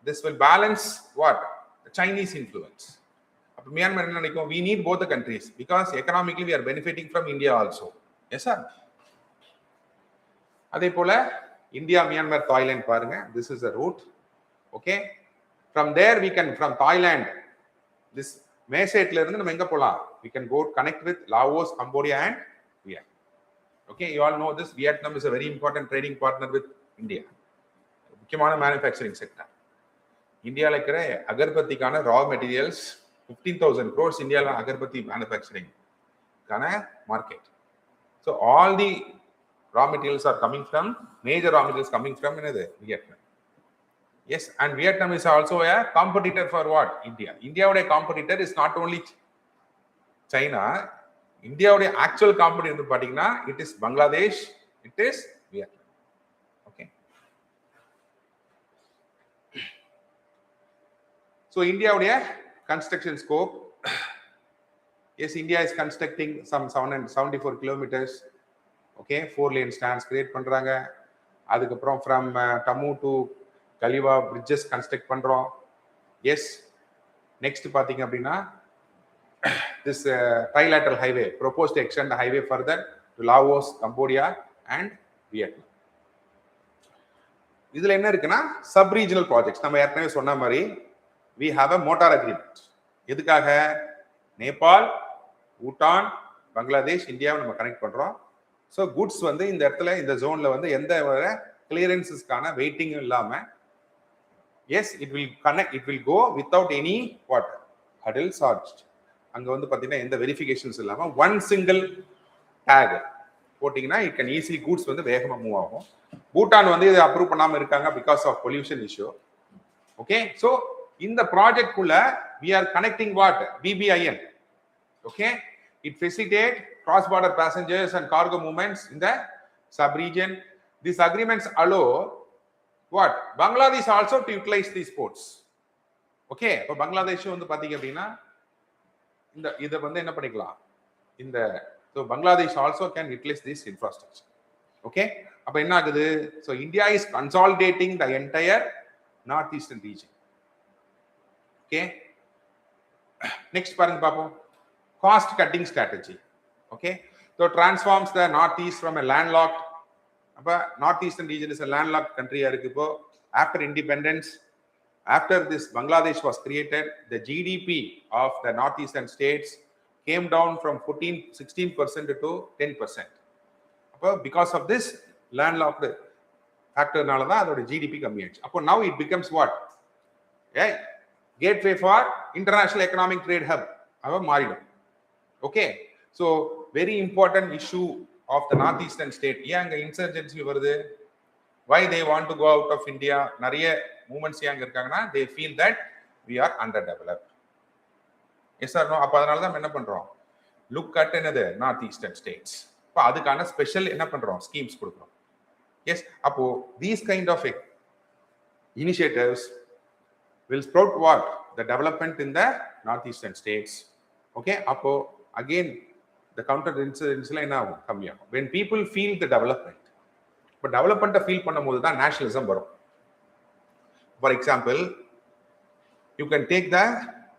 This will balance what? The Chinese influence. அப்ப Myanmar என்ன நினைக்கும்? We need both the countries because economically we are benefiting from India also. Yes sir. அதே போல India, Myanmar, Thailand பாருங்க. This is the route. Okay. From there we can, from Thailand, this மேசேட்ல இருந்து நம்ம எங்க போலாம்? We can go connect with Laos, Cambodia and Vietnam. Okay, you all know this. Vietnam is a very important trading partner with India. முக்கியமான manufacturing sector. இந்தியால இருக்கிற அகர்பத்திக்கான raw materials 15,000 crores இந்தியால agarbatti manufacturing கான market. So all the raw materials are coming from, major raw materials coming from Vietnam. Yes, and Vietnam is also a competitor for what? India. India's competitor is not only China. India's actual competitor பாத்தீங்கன்னா, it is Bangladesh, it is Vietnam. Okay. So India's construction scope. Yes, India is constructing some 774 kilometers. Okay, 4-lane stands create பண்றாங்க. அதுக்கப்புறம் from Tammu to Kaliwa bridges construct பண்றோம். Yes. Next பாத்தீங்க அப்படின்னா, this trilateral highway proposed to extend the highway further to Laos, Cambodia and Vietnam. இதுல என்ன இருக்குன்னா, sub regional projects. நம்ம ஏற்கனவே சொன்ன மாதிரி we have a motor agreement. எதுக்காக? நேபாள், பூட்டான், பங்களாதேஷ், இந்தியாவை நம்ம கனெக்ட் பண்றோம். ஸோ குட்ஸ் வந்து இந்த இடத்துல, இந்த ஜோன்ல வந்து எந்த கிளியரன்ஸஸ்க்கான வெயிட்டிங் இல்லாம, yes it will connect, it will go without any what hurdles or அங்க வந்து பாத்தீங்கன்னா எந்த வெரிஃபிகேஷன்ஸ் இல்லாம ஒன் சிங்கிள் டேக் போட்டீங்கன்னா இட் கேன் ஈஸிலி கூட்ஸ் வந்து வேகமா மூவ் ஆகும். பூட்டான் வந்து இதை அப்ரூவ் பண்ணாம இருக்காங்க because of pollution issue. Okay, so இந்த ப்ராஜெக்ட் குள்ள we are connecting what? BBIN. Okay, it facilitate cross-border passengers and cargo movements in the sub-region. These agreements allow what? Bangladesh also to utilize these ports. Okay, இப்போ பங்களாதேஷ் வந்து பாத்தீங்க அப்படின்னா இந்த இதை வந்து என்ன பண்ணிக்கலாம், இந்த so Bangladesh also can utilize this infrastructure. Okay, அப்ப என்ன ஆகுது? So India is consolidating the entire northeastern region. Okay, next பாருங்க பாப்போம், cost cutting strategy. Okay, so transforms the northeast from a landlocked, அப்ப northeastern region is a landlocked country இருக்கு. இப்போ after independence, after this Bangladesh was created, the GDP of the northeastern states came down from 16% to 10%. அப்போ because of this landlocked factorனால தான் அதோட GDP கம்மியாச்சு. அப்போ now it becomes what? Yeah, gateway for international economic trade hub அவ மாறிடும். Okay, so very important issue of the northeastern state. ஏன் அங்க insurgency வருது? Why they want to go out of India? நிறைய movements ஏன் இருக்காங்கன்னா, they feel that we are underdeveloped. Yes or no? அப்ப அதனால தான் என்ன பண்றோம், look at another northeastern states. அப்போ அதுக்கான ஸ்பெஷல் என்ன பண்றோம், ஸ்கீம்ஸ் கொடுக்குறோம். எஸ், அப்போ these kind of initiatives will sprout what? The development in the northeastern states. Okay, அப்போ again the counter insurgency என்ன ஆகும், கம்மியாகும். When people feel the development, இப்போ டெவலப்மெண்ட்டை ஃபீல் பண்ணும்போது தான் நேஷனலிசம் வரும். For example, you can take the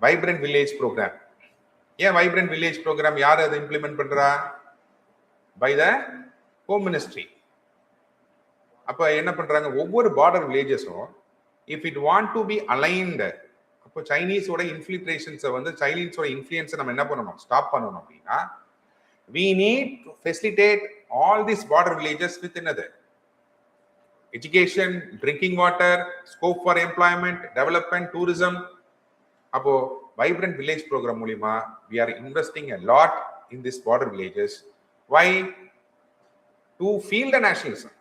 vibrant village program. ஏன் vibrant village program யார் அதை இம்ப்ளிமெண்ட் பண்றா? By the home ministry. அப்ப என்ன பண்றாங்க, ஒவ்வொரு பார்டர் வில்லேஜஸும் if it want to be aligned, அப்போ சைனீஸோட இன்ஃபில்ட்ரேஷன்ஸை வந்து சைனீஸோட இன்ஃப்ளூயன்ஸை நம்ம என்ன பண்ணணும், ஸ்டாப் பண்ணணும் அப்படின்னா we need to facilitate all these border villages with another education, drinking water, scope for employment, development, tourism. அப்போ vibrant village program மூலமா we are investing a lot in these border villages. Why? To feel the nationalism.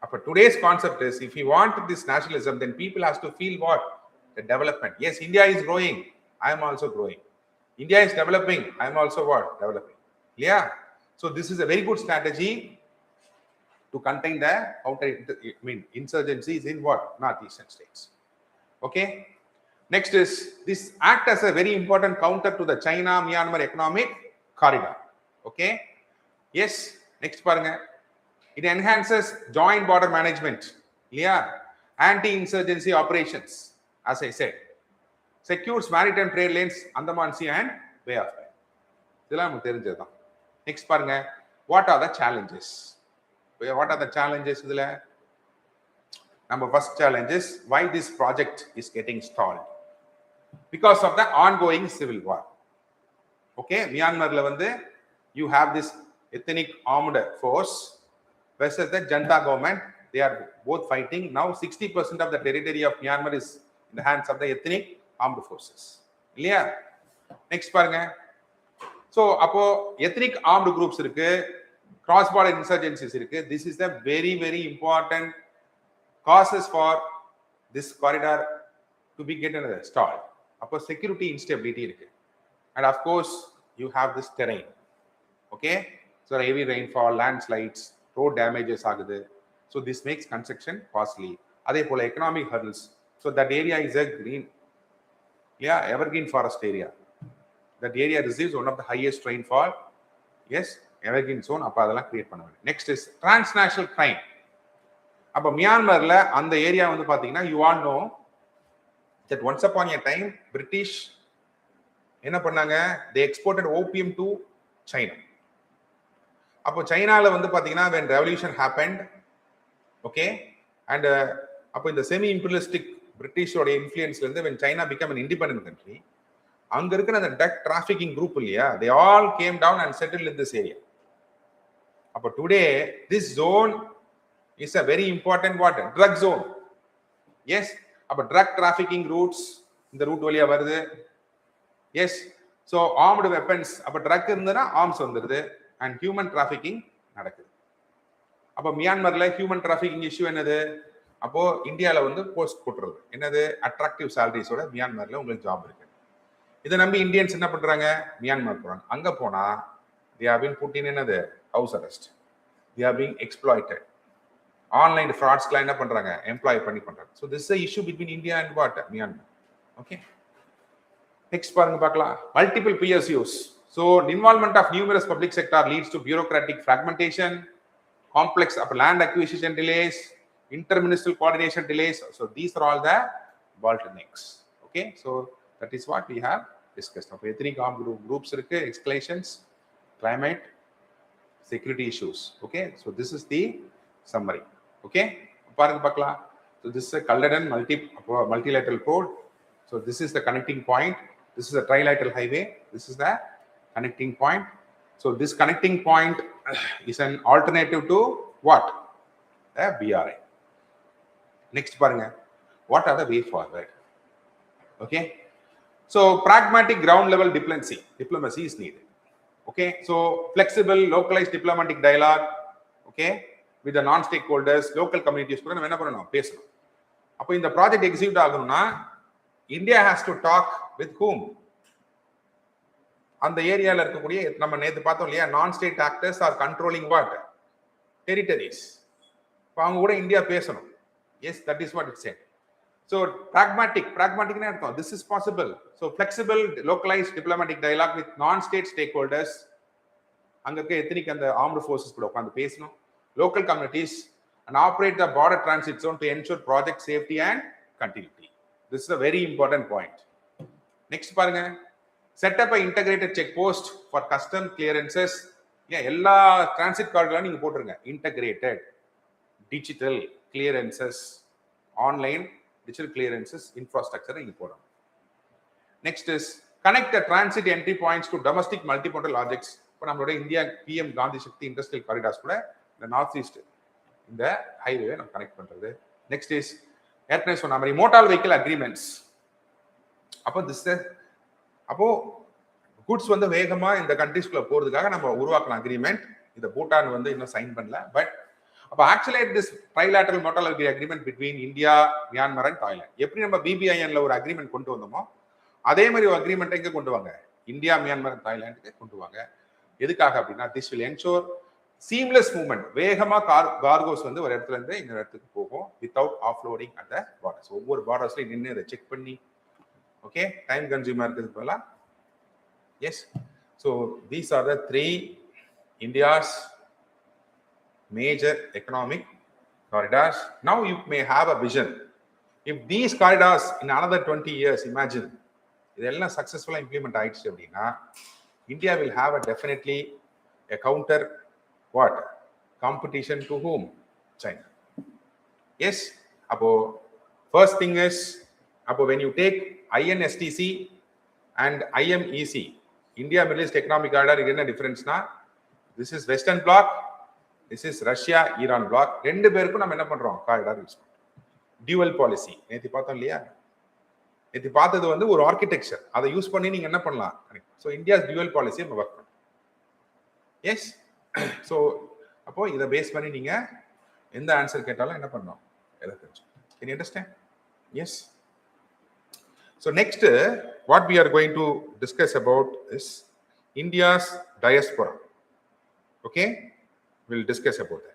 Appo today's concept is, if you want this nationalism, then people has to feel what? The development. Yes, India is growing, I am also growing. India is developing, I am also what? Developing. Yeah. So this is a very good strategy to contain the insurgencies in what? Northeastern states. Okay. Next is, this act as a very important counter to the China-Myanmar economic corridor. Okay. Yes. Next பாருங்க, it enhances joint border management. Yeah. Anti-insurgency operations, as I said. Secures maritime trade lanes, Andaman Sea and Bay of Bengal. இதெல்லாம் நமக்கு தெரிஞ்சதுதான். Next பாருங்க, what are the challenges? What are the challenges இதுல? Number first challenge is, why this project is getting stalled? Because of the ongoing civil war. Okay, Myanmarல வந்து you have this ethnic armed force versus the junta government. They are both fighting. Now 60% of the territory of Myanmar is in the hands of the ethnic armed forces. இல்லையா? Next பாருங்க. So அப்போ ethnic armed groups இருக்கு, cross border insurgencies இருக்கு. This is the very very important causes for this corridor to be getting stalled. அப்போ security instability இருக்கு. And of course you have this terrain. Okay, so heavy rainfall, landslides, road damages ஆகுது. So this makes construction costly. அதே போல economic hurdles. So that area is a green, evergreen forest area. That area receives one of the highest rainfall. Yes, evergreen zone. அப்ப அதெல்லாம் create பண்ண வேண்டும். Next is transnational crime. அப்ப மியான்மர்ல அந்த area வந்து பாத்தீங்கன்னா, you all know that once upon a time British என்ன பண்ணாங்க, they exported opium to China. அப்போ சைனால வந்து பாத்தீங்கன்னா when revolution happened, okay, and அப்போ இந்த செமி இம்பீரியலிஸ்டிக் பிரிட்டிஷோட இன்ஃப்ளூயன்ஸ்ல இருந்து when China became an independent country, அங்க இருக்கிற அந்த ட்ரக் டிராஃபிக்கிங் குரூப் இல்லையா, they all came down and settled in this area. அப்போ today this zone is a very important what? Drug zone. Yes, அப்போ drug trafficking roots இந்த root வழியா வருது. S, so armed weapons, அப்போ drug இருந்ததுன்னா arms வந்துடுது and human trafficking நடக்குது. அப்போ மியான்மர்ல ஹியூமன் டிராஃபிக்கிங் இஷ்யூ என்னது? அப்போ இந்தியாவில் வந்து போஸ்ட் போட்டுறது என்னது, அட்ராக்டிவ் சேலரிஸோட மியான்மர்ல உங்களுக்கு ஜாப் இருக்கு. இதை நம்பி இந்தியன்ஸ் என்ன பண்றாங்க, மியான்மர் போறாங்க. அங்க போனா they have been put in என்னது, house arrest, they are being exploited. Online ஃப்ராட்ஸ்லாம் என்ன பண்றாங்க, எம்ப்ளாய் பண்ணி பண்றாங்க. So this is issue between India and what, Myanmar. Okay, next பாருங்க பார்க்கலாம். Multiple PSUs. So involvement of numerous public sector leads to bureaucratic fragmentation, complex land acquisition delays, interministerial coordination delays. So these are all the bottlenecks. Okay, so that is what we have discussed. Of ethnic armed groups, escalations, climate, security issues. Okay, so this is the summary. Okay, so this is a Calderon multilateral port. So this is the connecting point. This is a trilateral highway. This is the connecting point. So this connecting point is an alternative to what? The BRI. Next paranga, what are the way forward? Okay, so pragmatic ground level diplomacy is needed. Okay, so flexible localized diplomatic dialogue, okay, with the non stakeholders, local communities கூட நம்ம என்ன பண்ணணும், பேசணும். அப்போ இந்த project execute ஆகணும்னா India has to talk with whom? அந்த ஏரியால இருக்கக்கூடிய நம்ம நேத்து பார்த்தோம் இல்லையா, non state actors are controlling what territories. அவங்க கூட இந்தியா பேசணும். Yes, that is what it said. So pragmaticனா அர்த்தம் this is possible. So flexible localised diplomatic dialogue with non state stakeholders. அங்க இருக்க எத்தனிக் அந்த ஆர்ம்டு ஃபோர்ஸஸ் கூட உட்காந்து பேசணும். Local communities and operate the border transit zone to ensure project safety and continuity. This is a very important point. Next பாருங்க, set up a integrated check post for custom clearances. எல்லா transit கார்டுகளும் நீங்க போட்டுருங்க integrated digital clearances, online digital clearances infrastructure நீங்க போடணும். Next is connect the transit entry points to domestic multimodal objects. இப்போ நம்மளோட India PM Gandhi சக்தி industrial corridors கூட இந்த north east இந்த ஹைவே நம்ம கனெக்ட் பண்றது. நெக்ஸ்ட் இஸ் ஏற்கனவே சொன்ன மாதிரி மோட்டார் வெஹிக்கிள் அக்ரிமெண்ட்ஸ். அப்போ குட்ஸ் வந்து வேகமா இந்த கண்ட்ரிஸ்குள்ள போறதுக்காக நம்ம உருவாக்கின அக்ரிமெண்ட். இந்த பூட்டான் வந்து இன்னும் சைன் பண்ணல. பட் அப்போ actually this trilateral motor vehicle agreement between India, Myanmar and Thailand. எப்படி நம்ம பிபிஐஎன்ல ஒரு அக்ரிமெண்ட் கொண்டு வந்தோமோ அதே மாதிரி ஒரு அக்ரிமெண்ட் எங்க கொண்டு வாங்க, இந்தியா, மியான்மர் அண்ட் தாய்லாந்துக்கு கொண்டு வாங்க. எதுக்காக அப்படின்னா this will ensure seamless movement. வேகமா கார்கோஸ் வந்து ஒரு இடத்துல இருந்து இன்னொரு இடத்துக்கு போகும் without offloading at the borders. ஒவ்வொரு பார்டர்ஸ்ல நின்று அதை செக் பண்ணி, ஓகே, டைம் கன்சியூமர் இருக்கிறது போல. Yes, so these are the 3 India's major economic corridors. Now you may have a vision. If these corridors in another 20 years, imagine, இதெல்லாம் successfully implement ஆயிடுச்சு அப்படின்னா India will have a definitely a counter what competition to whom? China. Yes, அப்போ first thing is, அப்போ when you take INSTC and IMEC, India Middle East Economic Corridor, இது என்ன டிஃபரன்ஸ்னா, this is Western Bloc, this is Russia Iran bloc. ரெண்டு பேருக்கும் நம்ம என்ன பண்றோம், corridor use பண்றோம். டியூவல் பாலிசி நேத்தி பார்த்தோம் இல்லையா, நேத்தி பார்த்தது வந்து ஒரு ஆர்கிடெக்சர், அதை யூஸ் பண்ணி நீங்க என்ன பண்ணலாம். ஸோ இந்தியாஸ் டியூவல் பாலிசி நம்ம ஒர்க் பண்ணோம். எஸ், ஸோ அப்போ இதை பேஸ் பண்ணி நீங்க எந்த ஆன்சர் கேட்டாலும் என்ன பண்ணோம், எதை தெரிஞ்சு. Can you understand? Yes. So next, what we are going to discuss about is India's diaspora. Okay, we'll discuss about that.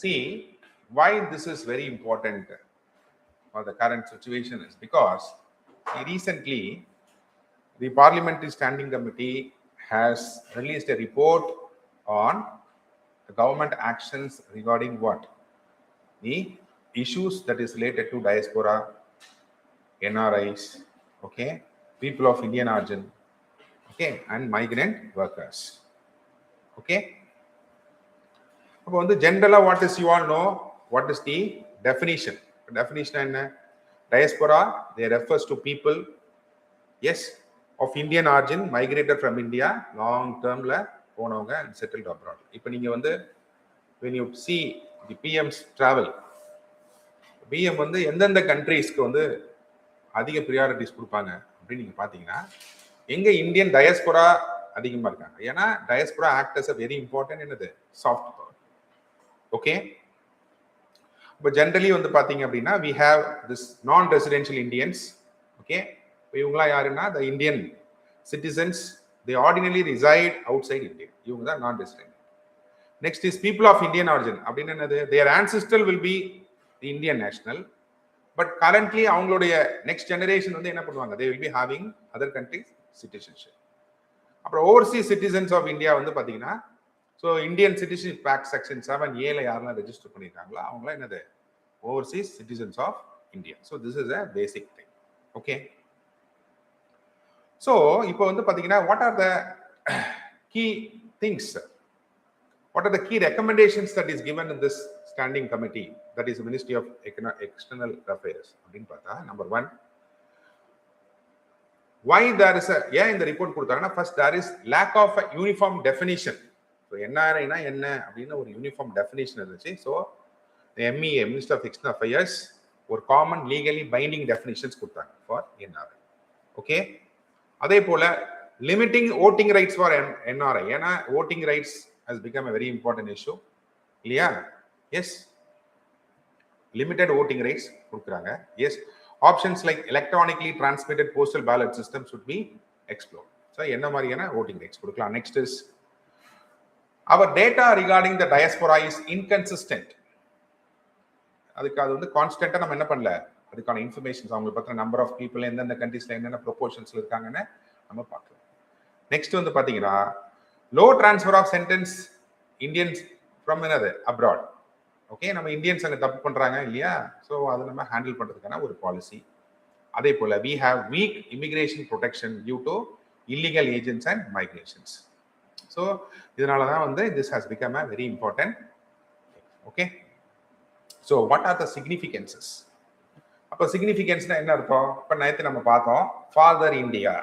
See, why this is very important for the current situation is because recently the Parliamentary Standing Committee has released a report on the government actions regarding what? The issues that is related to diaspora, NRIs, okay, people of Indian origin, okay, and migrant workers. Okay. அப்போ வந்து ஜென்ரலா what is you all know what is the definition. Definition என்ன? Diaspora they refers to people as of Indian origin migrated from India long டேர்ம்ல போனவங்க and settled abroad. இப்போ நீங்க வந்து when you see the PM's travel, PM வந்து எந்தெந்த கண்ட்ரீஸ்க்கு வந்து அதிக ப்ரியாரிட்டிஸ் கொடுப்பாங்க அப்படின்னு நீங்க பாத்தீங்கன்னா எங்க இந்தியன் டயஸ்போரா அதிகமா இருக்காங்க. ஏன்னா diaspora act as a very important என்னது சாஃப்ட் பவர். ஓகே. இப்போ ஜென்ரலி வந்து பாத்தீங்க அப்படின்னா we have this non-residential Indians. Okay. இவங்களாம் யாருன்னா the Indian citizens, they ordinarily reside outside India. இவங்க தான் non-resident. Next is people of Indian origin. அப்படின்னா என்னது? Their ancestral will be the Indian national, but currently அவங்களுடைய next generation வந்து என்ன பண்ணுவாங்க? They will be having other countries citizenship. அப்புறம் overseas citizens of India வந்து பாத்தீங்கன்னா so Indian citizenship act section 7A யாரெல்லாம் ரெஜிஸ்டர் பண்ணியிருக்காங்களோ அவங்களாம் என்னது? Overseas citizens of India. So this is a basic thing. Okay. So இப்போ வந்து பார்த்தீங்கன்னா what are the key things, what are the key recommendations that is given in this standing committee that is ministry of external affairs அப்படின்னு பார்த்தா, number 1, why there is a ஏன் இந்த report கொடுத்தாங்கன்னா, first there is lack of a uniform definition. So என்ஆர்ஐனா என்ன அப்படின்னு ஒரு uniform definition இருந்துச்சு. So MEA minister of external affairs ஒரு காமன் லீகலி பைண்டிங் டெஃபினேஷன்ஸ் கொடுத்தாங்க ஃபார் என்ஆர்ஐ. ஓகே. அதே போல limiting voting rights for NRI, ஏன்னா voting rights has become a very important issue இல்லையா? எஸ், லிமிடெட் ஓட்டிங் ரைட்ஸ் கொடுக்குறாங்க. Yes, options like electronically transmitted postal ballot system should be explore. So என்ன மாதிரியான voting rights கொடுக்கலாம். Next is our data regarding the diaspora is inconsistent. அதுக்கு அது வந்து கான்ஸ்டன்ட்டா நம்ம என்ன பண்ணல, அதுக்கான இன்ஃபர்மேஷன்ஸ் அவங்க பத்தின நம்பர் ஆஃப் பீப்புள் எந்தெந்த கண்ட்ரீஸ்ல என்னென்ன ப்ரொபோர்ஷன்ஸ்ல இருக்காங்கன்னு நம்ம பார்க்கலாம். நெக்ஸ்ட் வந்து பாத்தீங்கன்னா low transfer of sentence Indians from என்னது அப்ராட். ஓகே. நம்ம இந்தியன்ஸ் அங்கே தப்பு பண்றாங்க இல்லையா? ஸோ அதை நம்ம ஹேண்டில் பண்றதுக்கான ஒரு பாலிசி. அதே போல we have weak immigration protection due to illegal agents and migrations. So இதனால தான் வந்து this has become a very important. ஓகே. So what are the significances? அப்போ சிக்னிஃபிகன்ஸ்னா என்ன அர்த்தம்? இப்போ நேற்று நம்ம பார்த்தோம் farther India,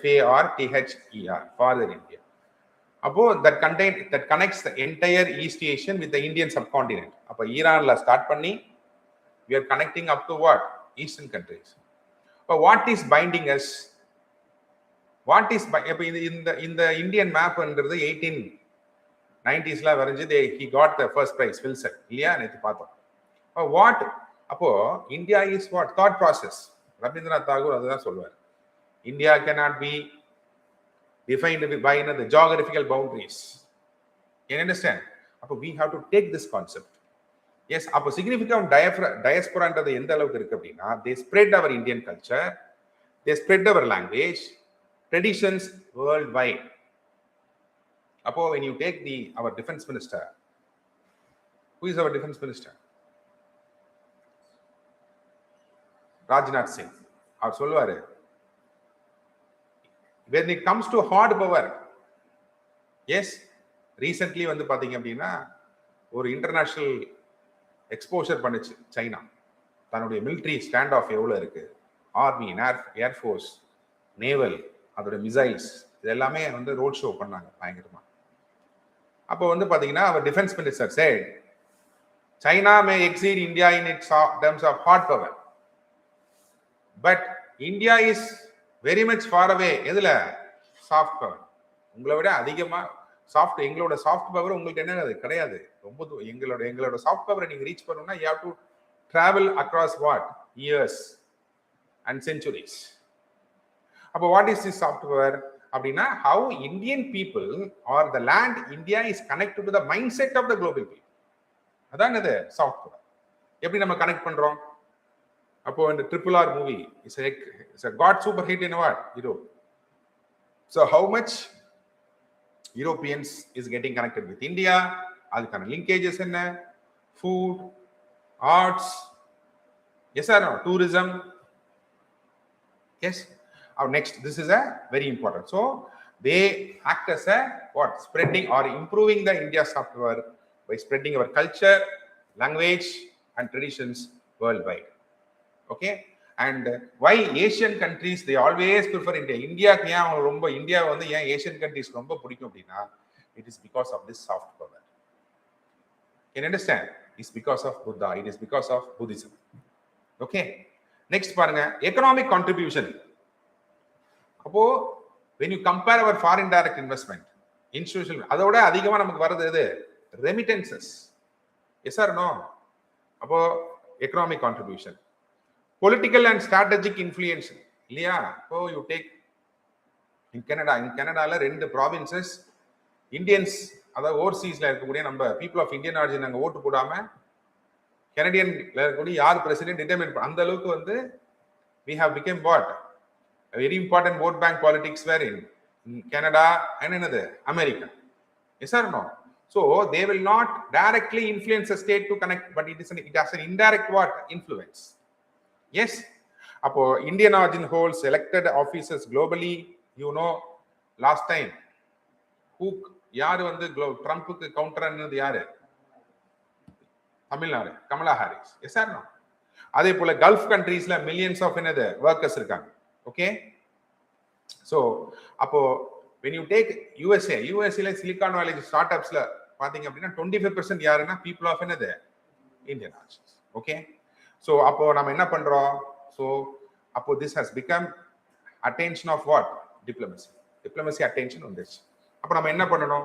FARTHER, farther India. அப்போ that connects the entire East Asian with the Indian subcontinent. அப்போ ஈரான்ல ஸ்டார்ட் பண்ணி we are connecting up to what? Eastern countries. But what is binding us? What is இந்த Indian மேப்ன்றது 1890s வரைஞ்சு he got the first prize Wilson இல்லையா? நேற்று பார்த்தோம். What அப்போ India is what? Thought process. Rabindranath Tagore அதுதான் சொல்லுவார். India cannot be defined by the geographical boundaries. You understand? அப்போ we have to take this concept. Yes, அப்போ significant diaspora எந்த அளவுக்கு இருக்கு அப்படின்னா, they spread our Indian culture, they spread our language, traditions worldwide. Appo when you take our defense minister, who is our defense minister? Raj Singh. அவர் சொல்லுவாரு, when it comes to hard power, yes, recently வந்து பாத்தீங்க அப்படின்னா ஒரு international exposure பண்ணுச்சு China. தன்னுடைய military stand of எவ்வளவு இருக்கு, army, air force, naval, அதோட மிசைல்ஸ், இது எல்லாமே வந்து ரோட் ஷோ பண்ணாங்க பயங்கரமா. அப்போ வந்து பாத்தீங்கன்னா அவர் defence minister said China may exceed India in its terms of hard power, but India is very much far away. எதுல? Soft power. உங்களை விட அதிகமா சாஃப்ட், எங்களோட சாஃப்ட் பவர் உங்களுக்கு என்ன கிடையாது. ரொம்ப எங்களோட சாஃப்ட் பவரை நீங்க ரீச் பண்ணணும்னா you have to travel across what? Years and centuries. அப்போ வாட் இஸ் திஸ் சாஃப்ட்வேர் அப்படின்னா, how Indian people or the land India is connected to the mindset of the global people. அதான் இது soft power. எப்படி நம்ம connect பண்றோம்? அப்போ இந்த RRR movie is a god super hit in what? Europe. So how much Europeans is getting connected with India? அதுக்கான linkages என்ன? Food, arts, yes or no? Tourism. Yes. Next, this is a very important. So they act as a what? Spreading or improving the India soft power by spreading our culture, language and traditions worldwide. Okay. And why Asian countries they always prefer India? India ஏன் ரொம்ப India வந்து ஏன் Asian countries ரொம்ப பிடிக்கும் அப்படின்னா it is because of this soft power. Can you understand? It's because of Buddha. It is because of Buddhism. Okay. Next பாருங்க economic contribution. அப்போ when you compare our foreign direct investment, institutional அதோட அதிகமா நமக்கு வருது எது? Remittances. Yes or no? அப்போ economic contribution. Political and strategic influence இல்லையா? இப்போ you take in Canada ரெண்டு ப்ராவின்சஸ் இந்தியன்ஸ் அதாவது ஓவர்சீஸ்ல இருக்கக்கூடிய நம்ம பீப்புள் ஆஃப் இந்தியன் ஆரிஜின் அங்கே ஓட்டு போடாம கனடியன்ல இருக்கக்கூடிய யார் பிரசிடென்ட் டிட்டர்மைன் அந்த அளவுக்கு வந்து we have become what? A very important vote bank politics were in Canada and another America. Yes or no? So they will not directly influence a state to connect, but it has an indirect what? Influence. Yes. அப்போ Indian origin holds elected officers globally. You know, last time who யாரு வந்து ட்ரம்ப்புக்கு counter ஆனது யாரு? Tamil Nadu Kamala Harris. Yes or no? அதே போல Gulf கண்ட்ரீஸ்ல millions of என்னது workers இருக்காங்க. ஓகே. ஸோ அப்போ when you take யூஎஸ்ஏல சிலிகான் வேலி ஸ்டார்ட் அப்ஸ்ல பாத்தீங்க அப்படின்னா 25% யாருன்னா பீப்புள் ஆஃப் என்னது இந்தியன் ஆரிஜின்ஸ். ஓகே. ஸோ அப்போ நம்ம என்ன பண்றோம்? ஸோ அப்போ this has become attention of what? Diplomacy attention வந்துச்சு. அப்போ நம்ம என்ன பண்ணணும்?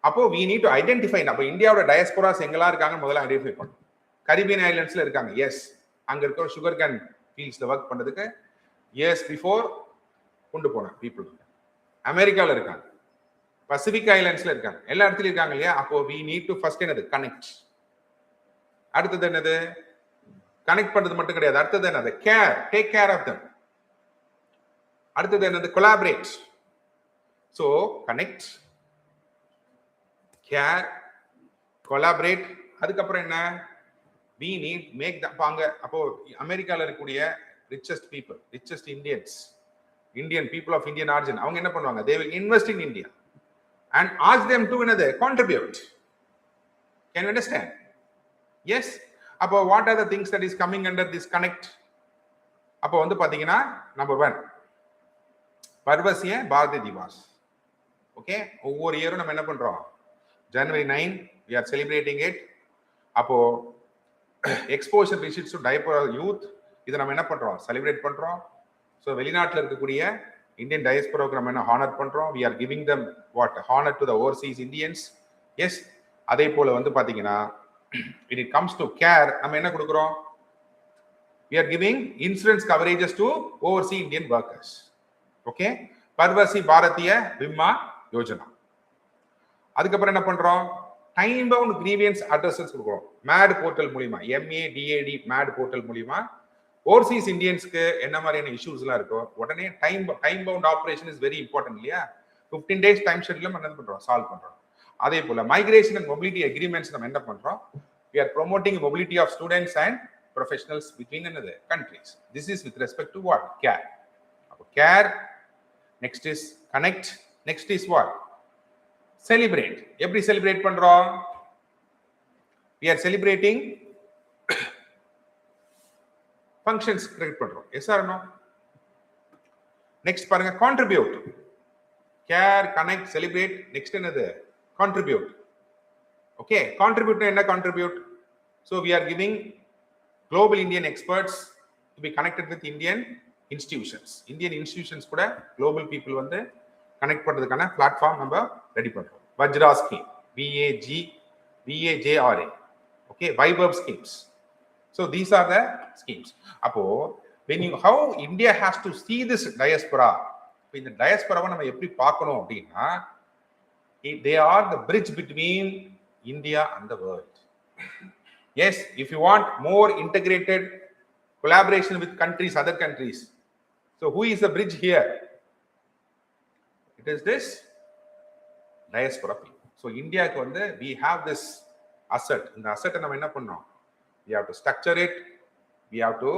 அப்போ we need to identify. அப்போ இந்தியாவோட டயஸ்போராஸ் எங்கெல்லாம் இருக்காங்க முதல்ல ஐடென்டிஃபை பண்ணணும். கரீபியன் ஐலண்ட்ஸ்ல இருக்காங்க. எஸ். அங்க இருக்கிற சுகர் கேன் ஃபீல்ட்ஸ்ல ஒர்க் பண்றதுக்கு இயர்ஸ் பிஃபோர் கொண்டு போன பீப்புள். அமெரிக்கால இருக்காங்க, பசிபிக் ஐலண்ட்ஸ்ல இருக்காங்க, எல்லா இடத்துலயும் இருக்காங்க இல்லையா? அப்போ we need to first என்னது? கனெக்ட். அடுத்தது என்னது? கனெக்ட் பண்றது மட்டும் கிடையாது. அடுத்தது என்னது? Care. Take care of them. அடுத்தது என்னது? Collaborate. So connect, care, collaborate. அதுக்கப்புறம் என்ன? we need make the பாங்க. அப்போ அமெரிக்கால இருக்கக்கூடிய richest people, richest Indian people of Indian origin அவங்க என்ன பண்ணுவாங்க? they will invest in India and ask them to another contribute. Can you understand? Yes. அப்போ what are the things that is coming under this connect? அப்போ வந்து பாத்தீங்கன்னா number 1 பர்வசிய Bharathi Diwas. Okay. ஒவ்வொரு இயரும் நம்ம என்ன பண்றோம்? January 9 we are celebrating it. அப்போ exposure visits to diaspora youth இதை நம்ம என்ன பண்றோம்? செலிப்ரேட் பண்றோம். ஸோ வெளிநாட்டில் இருக்கக்கூடிய இந்தியன் டயஸ்போராவுக்கு நம்ம என்ன ஹானர் பண்றோம்? we are giving them what? honor to the overseas Indians. Yes. அதே போல வந்து பாத்தீங்கன்னா when it comes to care நம்ம என்ன கொடுக்குறோம்? we are giving insurance coverages to overseas Indian workers. ஓகே. பர்வசி பாரதிய விம்மா யோஜனா. அதுக்கப்புறம் என்ன பண்றோம்? டைம் பவுண்ட் கிரீவியன்ஸ் அட்ரஸஸ் கொடுக்குறோம். மேட் போர்ட்டல் மூலியமா, MADAD மேட் போர்ட்டல் மூலியமா ஓவர்சீஸ் இந்தியன்ஸ்க்கு என்ன மாதிரியான இஷ்யூஸ் எல்லாம் இருக்கோ உடனே time bound operation is very important இல்லையா? 15 days டைம் ஷெட்யூல் நம்ம என்ன பண்றோம்? சால்வ் பண்றோம். அதே போல மைக்ரேஷன் அண்ட் மொபிலிட்டி அக்ரிமெண்ட்ஸ் நம்ம என்ன பண்றோம்? we are promoting mobility of students and professionals between another countries. This is with respect to what? Care. Care. Next is connect. Next is what? Celebrate. எப்படி celebrate பண்றோம்? we are celebrating functions create பண்றோம். Yes or no? Next பாருங்க contribute. care, connect, celebrate. next என்னது? contribute. okay. contribute என்ன? contribute. so we are giving global Indian experts to be connected with Indian institutions கூட global people வந்து connect பண்றதுக்கான platform நம்ம ready பண்றோம். Vajra scheme, VAJRA. okay. Vaibhav schemes. so these are the schemes. அப்போ how India has to see this diaspora. இந்த டயஸ்போராவை நம்ம எப்படி பார்க்கணும் அப்படின்னா they are the bridge between India and the world. Yes, if you want more integrated collaboration with countries, other countries, so who is the bridge here? It is this diaspora people. So India ku vande we have this asset. இந்த asset நம்ம என்ன பண்ணோம்? We have to structure it, we have to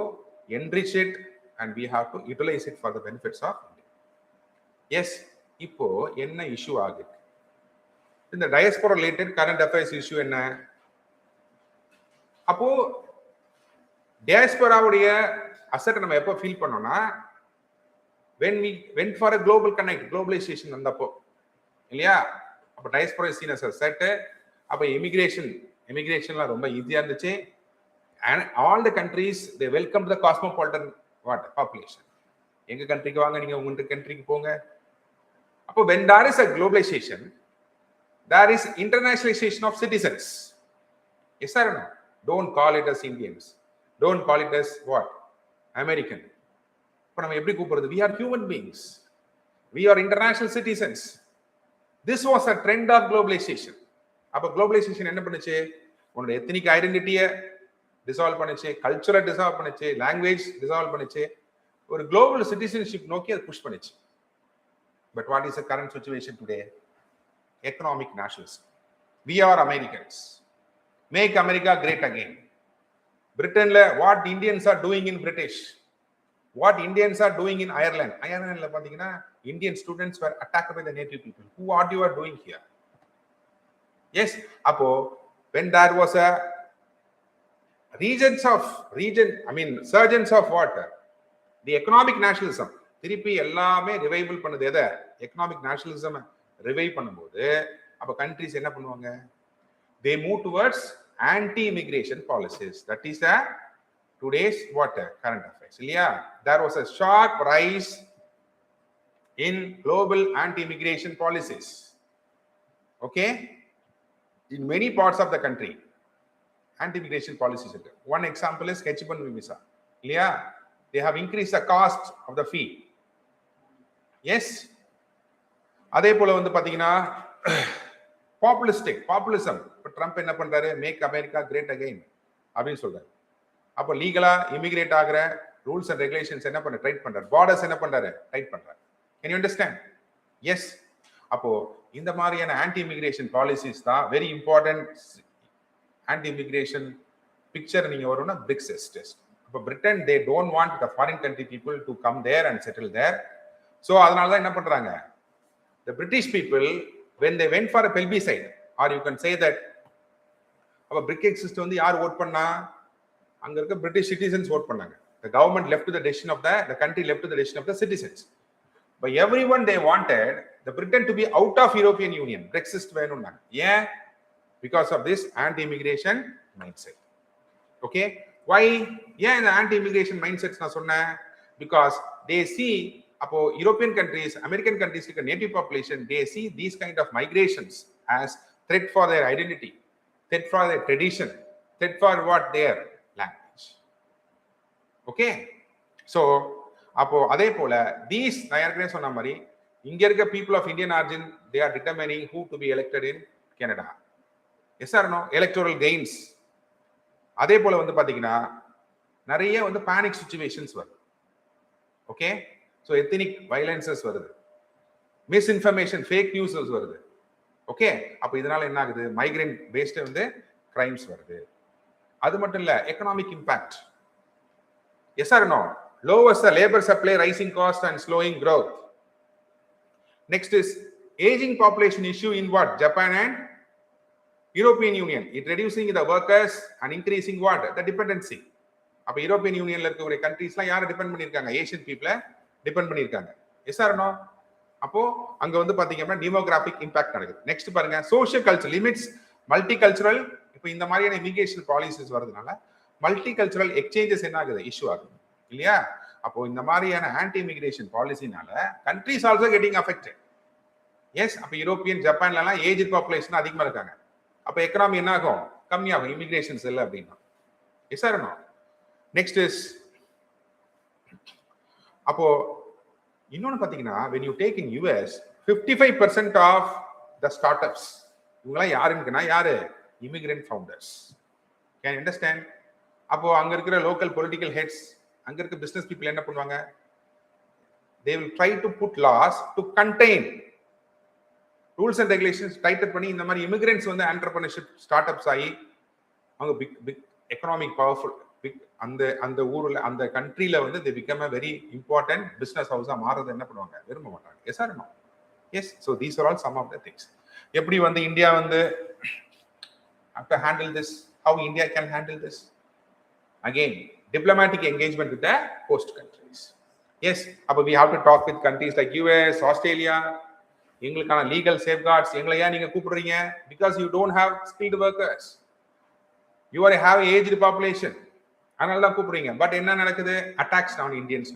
enrich it, and we have to utilize it for the benefits of India. Yes, இப்போ என்ன issue ஆகுது? இந்த diaspora related current affairs issue என்ன? அப்போ diaspora-உடைய asset நம்ம எப்போ ஃபீல் பண்ணோம்னா when we went for a global connect, globalization வந்தப்போ இல்லையா? அப்போ diaspora is seen as a asset. அப்போ இமிகிரேஷன்லாம் ரொம்ப ஈஸியா இருந்துச்சு. And all the countries they welcome the cosmopolitan population. எங்க கண்ட்ரிக்கு வாங்க, நீங்க உங்க கண்ட்ரிக்கு போங்க. அப்போ when there is a globalization, there is internationalization of citizens. Yes or no? Don't call it as Indians. Don't call it as what? American. இப்போ நம்ம எப்படி கூப்பிடுறது? We are human beings. We are international citizens. This was a trend of globalization. அப்போ globalization என்ன பண்ணுச்சு? உன்னோட ethnic ஐடென்டிட்டியை dissolve பண்ணுச்சு, கல்ச்சரை டிசால்வ் பண்ணுச்சு, லாங்குவேஜ் டிசால்வ் பண்ணுச்சு, ஒரு குளோபல் சிட்டிசன்ஷிப் நோக்கி அதை புஷ் பண்ணுச்சு. But what is the current situation today? Economic nationalism. We are Americans, make America great again. பிரிட்டன்ல what Indians are doing in British, what Indians are doing in Ireland. அயர்லாந்துல பாத்தீங்கன்னா Indian students were attacked by the native people. Who what you are doing here? Yes, அப்போ when there was a surgence of what? The economic nationalism. திருப்பி எல்லாமே revival பண்ணுது. எதை? Economic nationalism revive பண்ணும்போது அப்ப countries என்ன பண்ணுவாங்க? they move towards anti-immigration policies. That is today's what? Current affairs. இல்லையா? There was a sharp rise in global anti-immigration policies. Okay? In many parts of the country, anti-immigration policies. One example is H1B visa. Yeah, they have increased the cost of the fee. Yes. அதே போல வந்து பாத்தீங்கன்னா populism. இப்போ Trump என்ன பண்றாரு? Make America great again அப்படின்னு சொல்றாரு. அப்போ லீகலா இமிகிரேட் ஆகிற ரூல்ஸ் அண்ட் ரெகுலேஷன்ஸ் என்ன பண்ண டைட் பண்றாரு, பார்டர்ஸ் என்ன பண்றாரு, டைட் பண்றாரு. Can you understand? எஸ். அப்போ இந்த மாதிரியான ஆன்டி இமிகிரேஷன் பாலிசிஸ் தான் very important. Anti immigration picture நீங்க வரும்னா பிரிக்ஸ் டெஸ்ட். அப்போ Britain they don't want the foreign country people to come there and settle there. So அதனால தான் என்ன பண்றாங்க, the British people when they went for a plebiscite, or you can say that அப்ப BRICS system வந்து யார் vote பண்ணா? அங்க இருக்க பிரிட்டிஷ் சிட்டிசன்ஸ் ஓட் பண்ணாங்க. the government left to the decision of the country left to the decision of the citizens. But everyone they wanted the Britain to be out of European Union. Brexit வேணும்னா ஏன்? because of this anti-immigration mindset. Okay, why? ஏன் இந்த anti-immigration mindsets நான் சொன்னேன்? because they see அப்போ European countries, American countries இருக்க native population they see these kind of migrations as threat for their identity, threat for their tradition, threat for what their language. Okay, so அப்போ அதே போல these நான் ஏற்கனவே சொன்ன மாதிரி இங்க இருக்க people of Indian origin they are determining who to be elected in Canada. Yes or no? Electoral gains. அதே போல வந்து பாத்தீங்கன்னா நிறைய வந்து பேனிக் சிச்சுவேஷன்ஸ் வருது. ஓகே, ஸோ எத்தனிக் வயலன்சஸ் வருது, மிஸ்இன்ஃபர்மேஷன், ஃபேக் நியூஸஸ் வருது. ஓகே, அப்போ இதனால என்ன ஆகுது? மைக்ரேண்ட் பேஸ்டு வந்து கிரைம்ஸ் வருது. அது மட்டும் இல்ல, economic impact. Yes or no? lowers the labor supply, rising cost and slowing growth. Next is aging population issue in what? Japan and European Union. It reducing the workers and increasing what? The dependency. அப்ப European யூனியன்ல இருக்கக்கூடிய கண்ட்ரீஸ்லாம் யாரை depend பண்ணிருக்காங்க? Asian பீப்புளை depend பண்ணிருக்காங்க. Yes or no? அப்போ அங்க வந்து பாத்தீங்கன்னா டெமோகிராபிக் இம்பாக்ட் நடக்குது. நெக்ஸ்ட் பாருங்க, social culture limits multi cultural. இப்போ இந்த மாதிரியான இமிகிரேஷன் பாலிசிஸ் வரதுனால மல்டி கல்ச்சரல் எக்ஸ்சேஞ்சஸ் என்ன ஆகுது? இஷ்யூ ஆகுது இல்லையா? அப்போ இந்த மாதிரியான ஆன்டி இமிகிரேஷன் பாலிசினால countries also getting affected. Yes, அப்போ யூரோப்பியன் ஜப்பான்ல எல்லாம் ஏஜ் பாப்புலேஷன் அதிகமா இருக்காங்க. அப்போ எக்கனாமி என்ன ஆகும்? கம்மியாகும், இமிகிரேஷன்ஸ் இல்லை அப்படின்னா. Yes or no? Next is அப்போ இன்னொன்னு பாத்தீங்கன்னா when you take in US 55% of the startups இவங்கலாம் யாருன்னா யாரு? immigrant founders. Can you understand? அப்போ அங்க இருக்கிற local political heads, அங்க இருக்க business people என்ன பண்ணுவாங்க? They will try to put laws to contain rules and regulations tighten பண்ணி இந்த மாதிரி immigrants வந்து entrepreneurship startups ஆகி அவங்க big economic powerful big அந்த ஊர்ல அந்த கண்ட்ரில வந்து they become a very important business house மாறத என்ன பண்ணுவாங்க? விரும்ப மாட்டாங்க. Yes or no? Yes. So these are all some of the things. எப்படி வந்து இந்தியா வந்து have to handle this, how India can handle this? Again, diplomatic engagement with the host countries. Yes, but we have to talk with countries like US, Australia. எங்களுக்கான legal safeguards எங்களை ஏன் நீங்க கூப்பிடுறீங்க? Because you don't have skilled workers. You are have aged population. அதனால தான் கூப்பிடுறீங்க. But என்ன நடக்குது? attacks on Indians.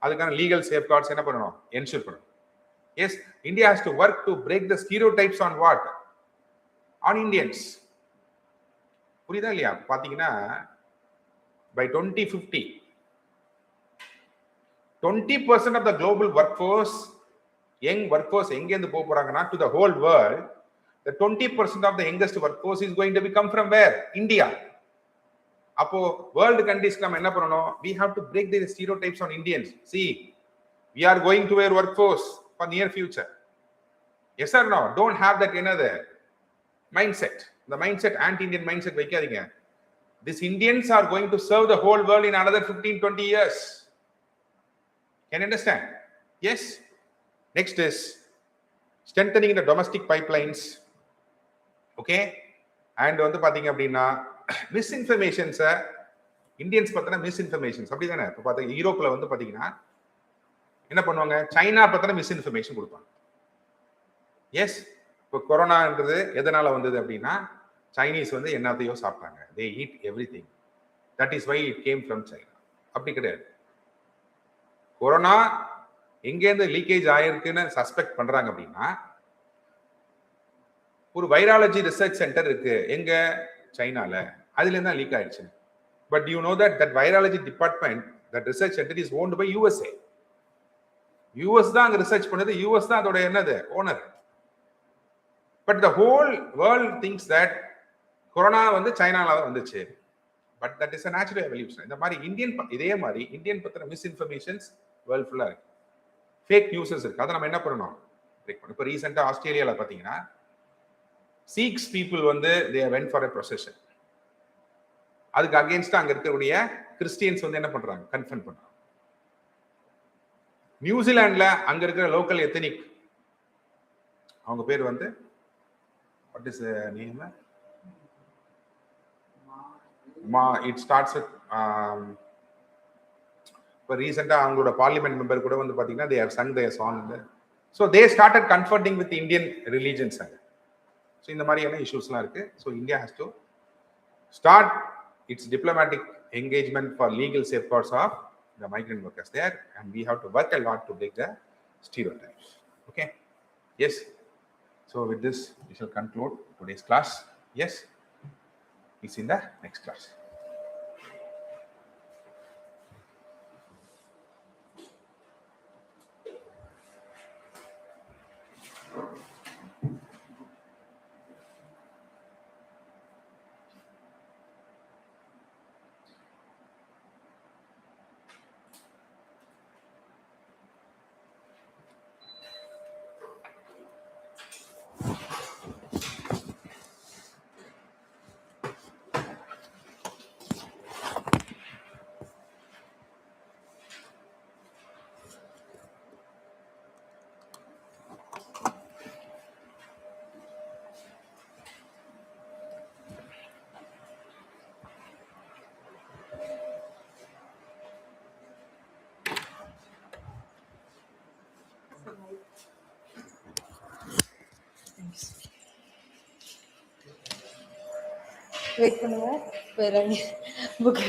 அதுக்கான legal safeguards என்ன பண்ணணும்? ensure பண்ணணும். Yes, India has to work to break the stereotypes on what? On Indians. புரியுதா இல்லையா? பாத்தீங்கன்னா by 2050 20% of the global workforce, young workforce எங்க இருந்து போக போறாங்கன்னா to the whole world, the 20% of the youngest workforce is going to become from where? India. அப்போ world countries நம்ம என்ன பண்ணணும்? We have to break the stereotypes on Indians. See, we are going to a workforce for near future. Yes or no? Don't have that another mindset. The mindset anti-Indian mindset வைக்காதீங்க. These Indians are going to serve the whole world in another 15-20 years. Can you understand? Yes. Next is strengthening the domestic pipelines. Okay. And வந்து பாத்தீங்க அப்படின்னா மிஸ்இன்ஃபர்மேஷன்ஸ் Indians பத்தின மிஸ்இன்ஃபர்மேஷன்ஸ் அப்படிதானே? இப்போ பார்த்தீங்க யூரோப்ல வந்து பாத்தீங்கன்னா என்ன பண்ணுவாங்க? சைனா பத்தின மிஸ்இன்ஃபர்மேஷன் கொடுப்பாங்க. எஸ். இப்போ கொரோனான்றது எதனால வந்தது அப்படின்னா சைனீஸ் வந்து என்னத்தையோ சாப்பிட்டாங்க. they eat everything, that is why it came from China. அப்படி கிடையாது. கொரோனா எங்கேருந்து லீக்கேஜ் ஆயிருக்குன்னு சஸ்பெக்ட் பண்றாங்க அப்படின்னா ஒரு வைராலஜி ரிசர்ச் சென்டர் இருக்கு எங்க? சைனால. அதுல இருந்தா லீக் ஆயிடுச்சு. But you know that virology department, that research centre is owned by USA. US தான் அங்க ரிசர்ச் பண்ணது. யூஎஸ் தான் அதோட என்னது owner. But the whole world thinks that corona வந்து சைனால வந்துச்சு. But that is a natural evolution. இந்த மாதிரி இதே மாதிரி இந்தியன் பத்தின மிஸ்இன்ஃபர்மேஷன்ஸ் வேர்ல்ட் ஃபுல்லா இருக்கு. ஃபேக் நியூஸஸ் இருக்கு. அதை நம்ம என்ன பண்ணணும்? இப்போ ரீசெண்டா ஆஸ்திரேலியால பாத்தீங்கன்னா சீக்ஸ் பீப்புள் வந்து they went for a procession. அதுக்கு அகைன்ஸ்டா அங்க இருக்கக்கூடிய கிறிஸ்டியன்ஸ் வந்து என்ன பண்றாங்க? கன்ஃபர்ம் பண்றாங்க. நியூசிலாந்துல அங்க இருக்கிற லோக்கல் எத்தனிக், அவங்க பேர் வந்து what is the name? It starts with இப்போ ரீசெண்டா அவங்களோட பார்லிமெண்ட் மெம்பர் கூட வந்து பாத்தீங்கன்னா they have sung their song. So they started converting with Indian religions. So இந்த மாதிரியான இஷ்யூஸ்லாம் இருக்கு. So India has to start its diplomatic engagement for legal safeguards of the migrant workers there, and we have to work a lot to break the stereotypes. Okay. Yes. So with this we shall conclude today's class. Yes. It's in the next class. Wait பண்ணுங்க. Book